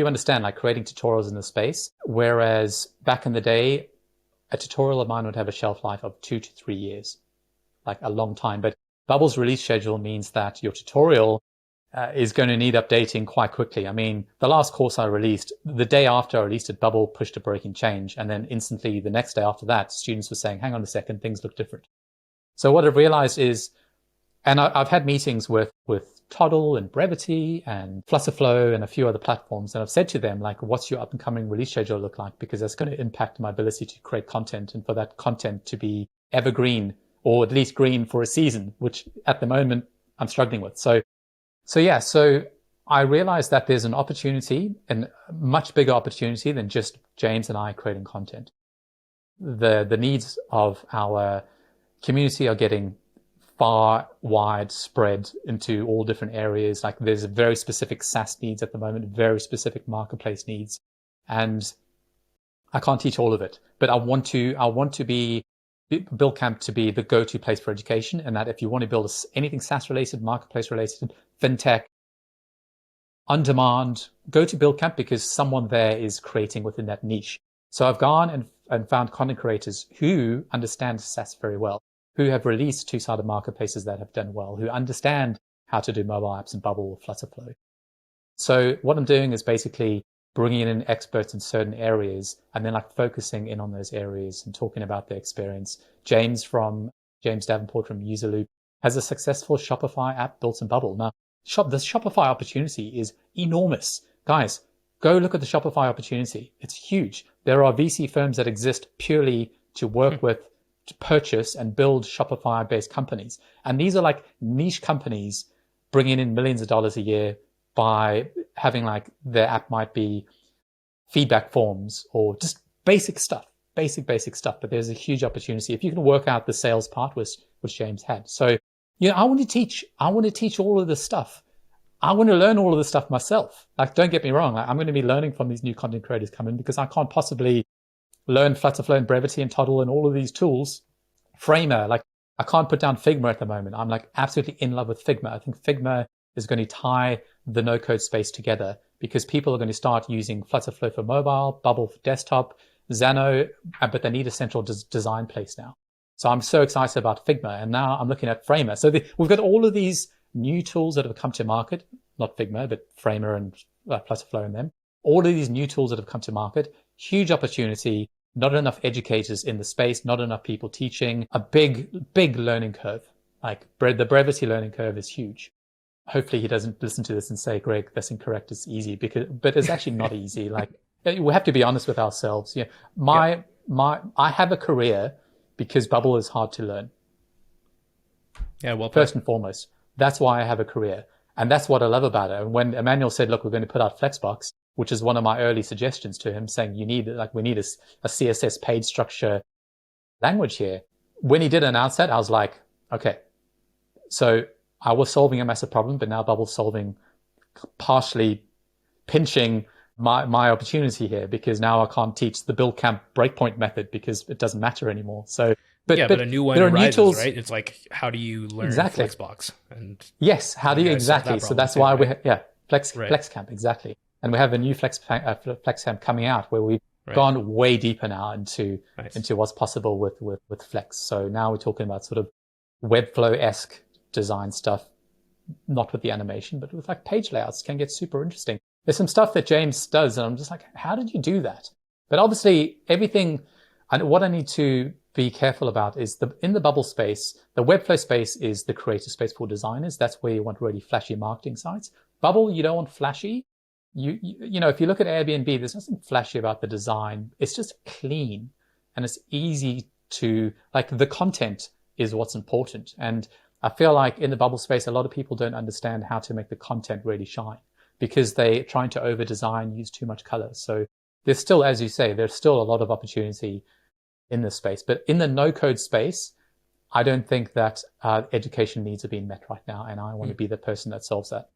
understand, like creating tutorials in the space, whereas back in the day, a tutorial of mine would have a shelf life of 2 to 3 years, like a long time. But Bubble's release schedule means that your tutorial is going to need updating quite quickly. I mean, the last course I released, the day after I released it, Bubble pushed a breaking change. And then instantly the next day after that, students were saying, hang on a second, things look different. So what I've realized is, and I've had meetings with Toddle and Brevity and Flusterflow and a few other platforms. And I've said to them, like, what's your up and coming release schedule look like? Because that's going to impact my ability to create content and for that content to be evergreen or at least green for a season, which at the moment I'm struggling with. So I realized that there's an opportunity, and a much bigger opportunity than just James and I creating content. The needs of our community are getting far wide spread into all different areas. Like there's very specific SaaS needs at the moment, very specific marketplace needs. And I can't teach all of it, but I want to be Buildcamp to be the go-to place for education. And that if you want to build anything SaaS related, marketplace related, fintech, on demand, go to Buildcamp because someone there is creating within that niche. So I've gone and found content creators who understand SaaS very well, who have released two-sided marketplaces that have done well, who understand how to do mobile apps in Bubble or Flutterflow. So what I'm doing is basically bringing in experts in certain areas and then like focusing in on those areas and talking about their experience. James Davenport from Userloop has a successful Shopify app built in Bubble. Now, the Shopify opportunity is enormous. Guys, go look at the Shopify opportunity. It's huge. There are VC firms that exist purely to work with, to purchase and build Shopify-based companies. And these are like niche companies bringing in millions of dollars a year by having like their app might be feedback forms or just basic stuff, basic stuff. But there's a huge opportunity if you can work out the sales part, which James had. So, I want to teach all of this stuff. I want to learn all of this stuff myself. Like, don't get me wrong. I'm going to be learning from these new content creators coming because I can't possibly learn Flutterflow and Brevity and Toddle and all of these tools. Framer, like I can't put down Figma at the moment. I'm like absolutely in love with Figma. I think Figma is going to tie the no-code space together because people are going to start using Flutterflow for mobile, Bubble for desktop, Xano, but they need a central design place now. So I'm so excited about Figma, and now I'm looking at Framer. So we've got all of these new tools that have come to market, not Figma, but Framer and Flutterflow and them. All of these new tools that have come to market, huge opportunity, not enough educators in the space, not enough people teaching, a big learning curve. Like the Brevity learning curve is huge. Hopefully he doesn't listen to this and say, Greg, that's incorrect. It's easy but it's actually not easy. Like we have to be honest with ourselves. I have a career because Bubble is hard to learn. Yeah, well, first and foremost, that's why I have a career. And that's what I love about it. And when Emmanuel said, look, we're going to put out Flexbox, which is one of my early suggestions to him saying, we need a CSS page structure language here. When he did announce that, I was like, okay, so I was solving a massive problem, but now Bubble's solving, partially pinching my opportunity here because now I can't teach the Buildcamp breakpoint method because it doesn't matter anymore. So, but a new one arises, right? It's like, how do you learn Flexbox? And yes, how do you exactly? So that's why Flexcamp, exactly. And we have a new Flexcamp coming out where we've gone way deeper now into what's possible with Flex. So now we're talking about sort of Webflow-esque design stuff, not with the animation, but with like page layouts can get super interesting. There's some stuff that James does, and I'm just like, how did you do that? But obviously everything, and what I need to be careful about is in the Bubble space, the Webflow space is the creative space for designers. That's where you want really flashy marketing sites. Bubble, you don't want flashy. You know, if you look at Airbnb, there's nothing flashy about the design. It's just clean and it's easy to, like, the content is what's important. And I feel like in the Bubble space, a lot of people don't understand how to make the content really shine because they're trying to over design, use too much color. So there's still, as you say, there's still a lot of opportunity in this space. But in the no-code space, I don't think that education needs are being met right now. And I want to be the person that solves that.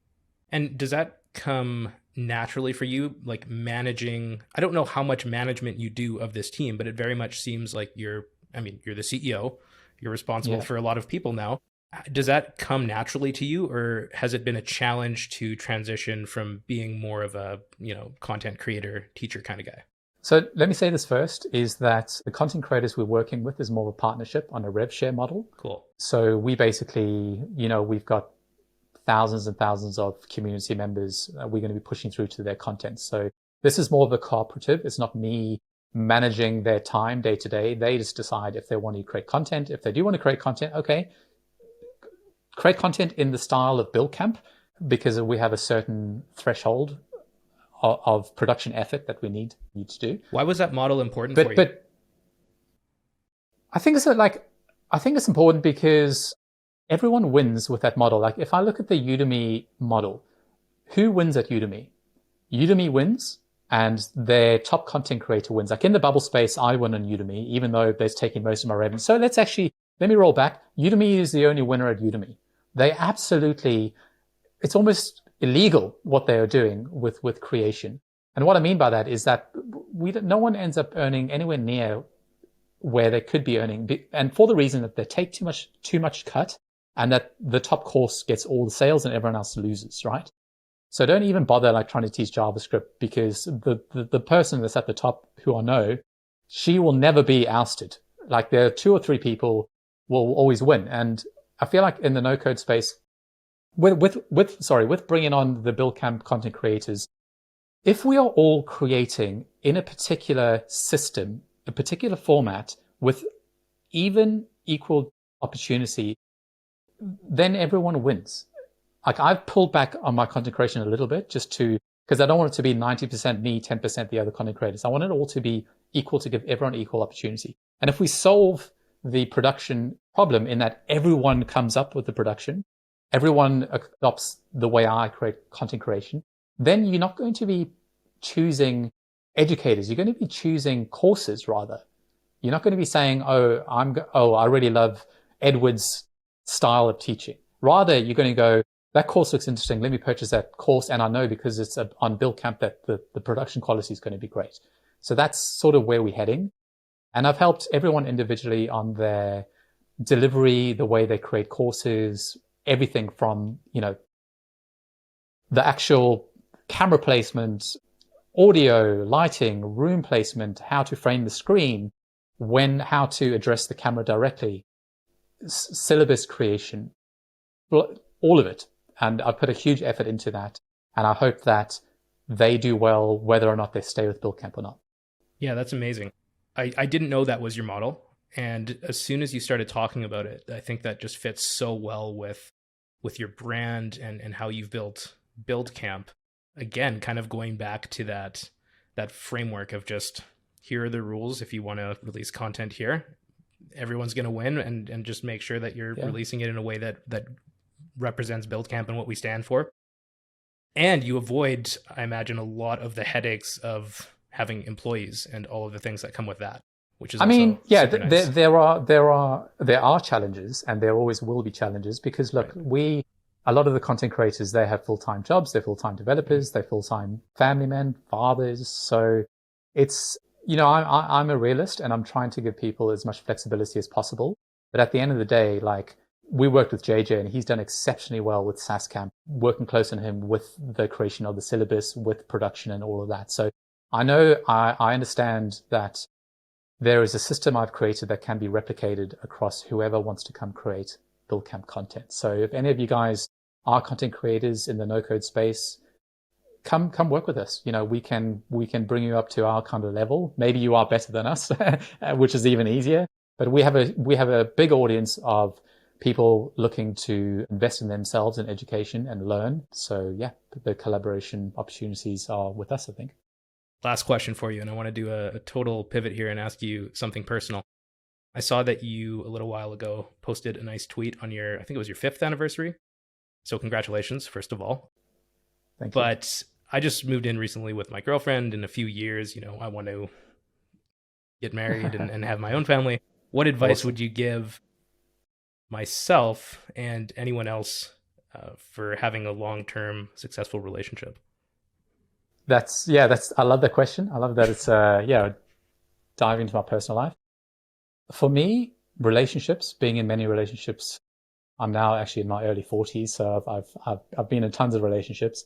And does that come naturally for you, like managing? I don't know how much management you do of this team, but it very much seems like you're the CEO. You're responsible for a lot of people now. Does that come naturally to you, or has it been a challenge to transition from being more of a, content creator, teacher kind of guy? So let me say this first, is that the content creators we're working with is more of a partnership on a rev share model. Cool. So we basically, we've got thousands and thousands of community members we're going to be pushing through to their content. So this is more of a cooperative. It's not me managing their time day to day. They just decide if they want to create content. If they do want to create content, okay, create content in the style of Buildcamp because we have a certain threshold of production effort that we need to do. Why was that model important for you? But I think it's important because everyone wins with that model. Like if I look at the Udemy model, who wins at Udemy? Udemy wins and their top content creator wins. Like in the Bubble space, I win on Udemy, even though they're taking most of my revenue. So let me roll back. Udemy is the only winner at Udemy. They absolutely, it's almost illegal what they are doing with creation. And what I mean by that is that no one ends up earning anywhere near where they could be earning. And for the reason that they take too much cut and that the top course gets all the sales and everyone else loses, right? So don't even bother like trying to teach JavaScript, because the person that's at the top, who I know, she will never be ousted. Like there are 2 or 3 people will always win. And I feel like in the no code space, with bringing on the Buildcamp content creators, if we are all creating in a particular system, a particular format with even equal opportunity, then everyone wins. Like I've pulled back on my content creation a little bit because I don't want it to be 90% me, 10% the other content creators. I want it all to be equal, to give everyone equal opportunity. And if we solve the production problem in that everyone comes up with the production, everyone adopts the way I create content creation, then you're not going to be choosing educators. You're going to be choosing courses rather. You're not going to be saying, I really love Edward's style of teaching. Rather, you're going to go, that course looks interesting. Let me purchase that course. And I know because it's on Buildcamp that the production quality is going to be great. So that's sort of where we're heading. And I've helped everyone individually on their delivery, the way they create courses, everything from, the actual camera placement, audio, lighting, room placement, how to frame the screen, how to address the camera directly, syllabus creation, all of it. And I've put a huge effort into that. And I hope that they do well, whether or not they stay with Buildcamp or not. Yeah, that's amazing. I didn't know that was your model. And as soon as you started talking about it, I think that just fits so well with your brand and how you've built Buildcamp. Again, kind of going back to that framework of just, here are the rules. If you want to release content here, everyone's going to win, and just make sure that you're releasing it in a way that represents Buildcamp and what we stand for. And you avoid, I imagine, a lot of the headaches of having employees and all of the things that come with that, which is nice. There are challenges, and there always will be challenges, because look, a lot of the content creators, they have full-time jobs, they're full-time developers, they're full-time family men, fathers. So it's, I'm a realist, and I'm trying to give people as much flexibility as possible. But at the end of the day, like, we worked with JJ, and he's done exceptionally well with SaaScamp, working close on him with the creation of the syllabus, with production and all of that. So I know, I understand that there is a system I've created that can be replicated across whoever wants to come create Buildcamp content. So if any of you guys are content creators in the no-code space, come work with us. We can bring you up to our kind of level. Maybe you are better than us, which is even easier. But we have a big audience of people looking to invest in themselves in education and learn. So yeah, the collaboration opportunities are with us, I think. Last question for you, and I want to do a total pivot here and ask you something personal. I saw that you, a little while ago, posted a nice tweet on I think it was your 5th anniversary. So congratulations, first of all. Thank you. But I just moved in recently with my girlfriend. In a few years, I want to get married and have my own family. What advice would you give myself and anyone else for having a long-term successful relationship? I love that question. I love that it's diving into my personal life. For me, relationships, being in many relationships, I'm now actually in my early 40s, so I've been in tons of relationships,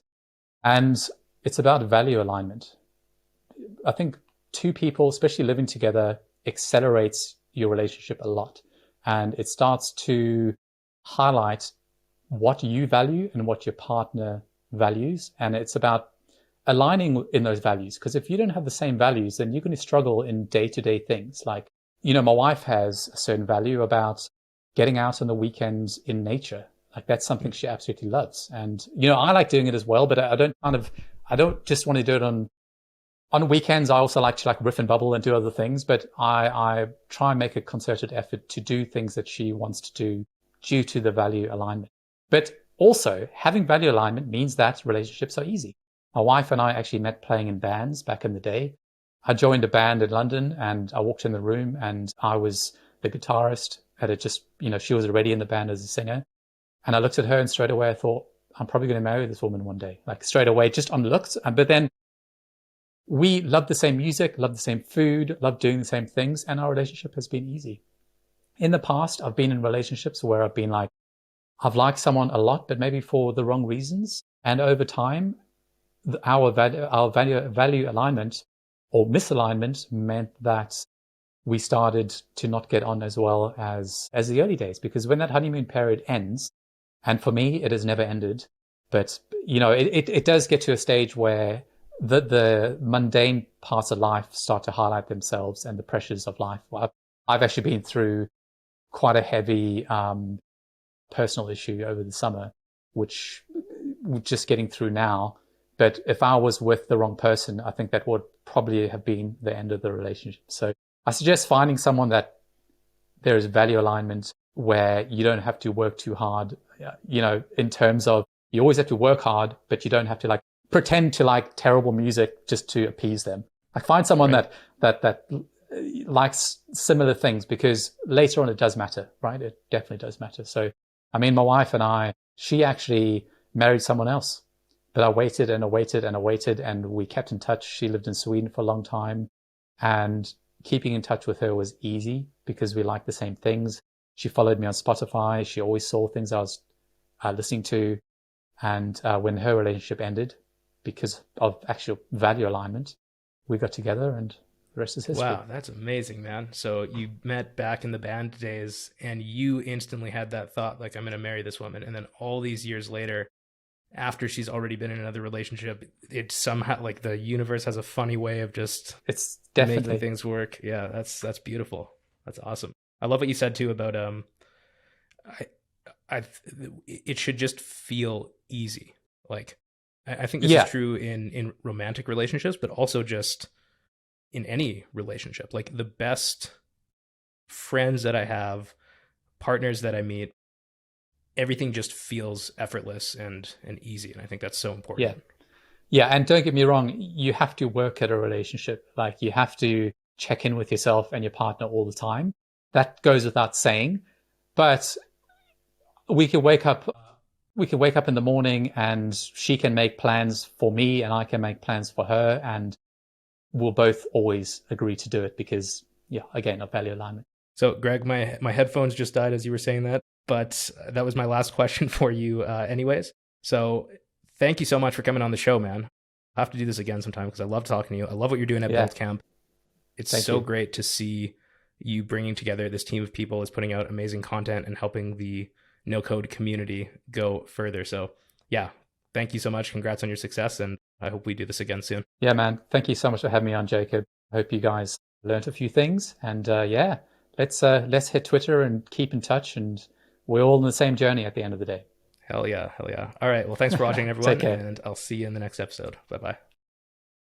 and it's about value alignment. I think 2 people, especially living together, accelerates your relationship a lot, and it starts to highlight what you value and what your partner values, and it's about aligning in those values. Because if you don't have the same values, then you're going to struggle in day-to-day things. Like, my wife has a certain value about getting out on the weekends in nature. Like, that's something she absolutely loves. And, I like doing it as well, but I don't just want to do it on weekends. I also like to riff and bubble and do other things, but I try and make a concerted effort to do things that she wants to do due to the value alignment. But also, having value alignment means that relationships are easy. My wife and I actually met playing in bands back in the day. I joined a band in London, and I walked in the room, and I was the guitarist. She was already in the band as a singer. And I looked at her, and straight away I thought, I'm probably going to marry this woman one day. Like, straight away, just on looks. But then we love the same music, love the same food, love doing the same things, and our relationship has been easy. In the past, I've been in relationships where I've been like, I've liked someone a lot, but maybe for the wrong reasons. And over time, our value alignment or misalignment meant that we started to not get on as well as the early days. Because when that honeymoon period ends, and for me, it has never ended, but it does get to a stage where the mundane parts of life start to highlight themselves and the pressures of life. Well, I've actually been through quite a heavy personal issue over the summer, which we're just getting through now. But if I was with the wrong person, I think that would probably have been the end of the relationship. So I suggest finding someone that there is value alignment, where you don't have to work too hard, in terms of you always have to work hard, but you don't have to like pretend to like terrible music just to appease them. Like find someone Right. that likes similar things, because later on it does matter, right? It definitely does matter. So, I mean, my wife and I, she actually married someone else, but I waited and I waited and I waited, and we kept in touch. She lived in Sweden for a long time, and keeping in touch with her was easy because we liked the same things. She followed me on Spotify. She always saw things I was listening to. And when her relationship ended, because of actual value alignment, we got together, and the rest is history. Wow, that's amazing, man. So you met back in the band days and you instantly had that thought, like, I'm going to marry this woman. And then all these years later, after she's already been in another relationship, it somehow, like, the universe has a funny way of just It's definitely making things work. Yeah, that's beautiful. That's awesome. I love what you said too about I it should just feel easy. Like, I think this is true in romantic relationships, but also just in any relationship. Like, the best friends that I have, partners that I meet, everything just feels effortless and easy. And I think that's so important. Yeah. And don't get me wrong, you have to work at a relationship. Like, you have to check in with yourself and your partner all the time. That goes without saying. But we could wake up in the morning and she can make plans for me and I can make plans for her, and we'll both always agree to do it because, again, of value alignment. So, Greg, my headphones just died as you were saying that, but that was my last question for you anyways. So thank you so much for coming on the show, man. I'll have to do this again sometime because I love talking to you. I love what you're doing at Buildcamp. It's so great to see you bringing together this team of people that's putting out amazing content and helping the no-code community go further. So yeah, thank you so much. Congrats on your success, and I hope we do this again soon. Yeah, man. Thank you so much for having me on, Jacob. I hope you guys learned a few things, and let's hit Twitter and keep in touch, and we're all on the same journey at the end of the day. Hell yeah. All right. Well, thanks for watching, everyone. Take care. And I'll see you in the next episode. Bye-bye.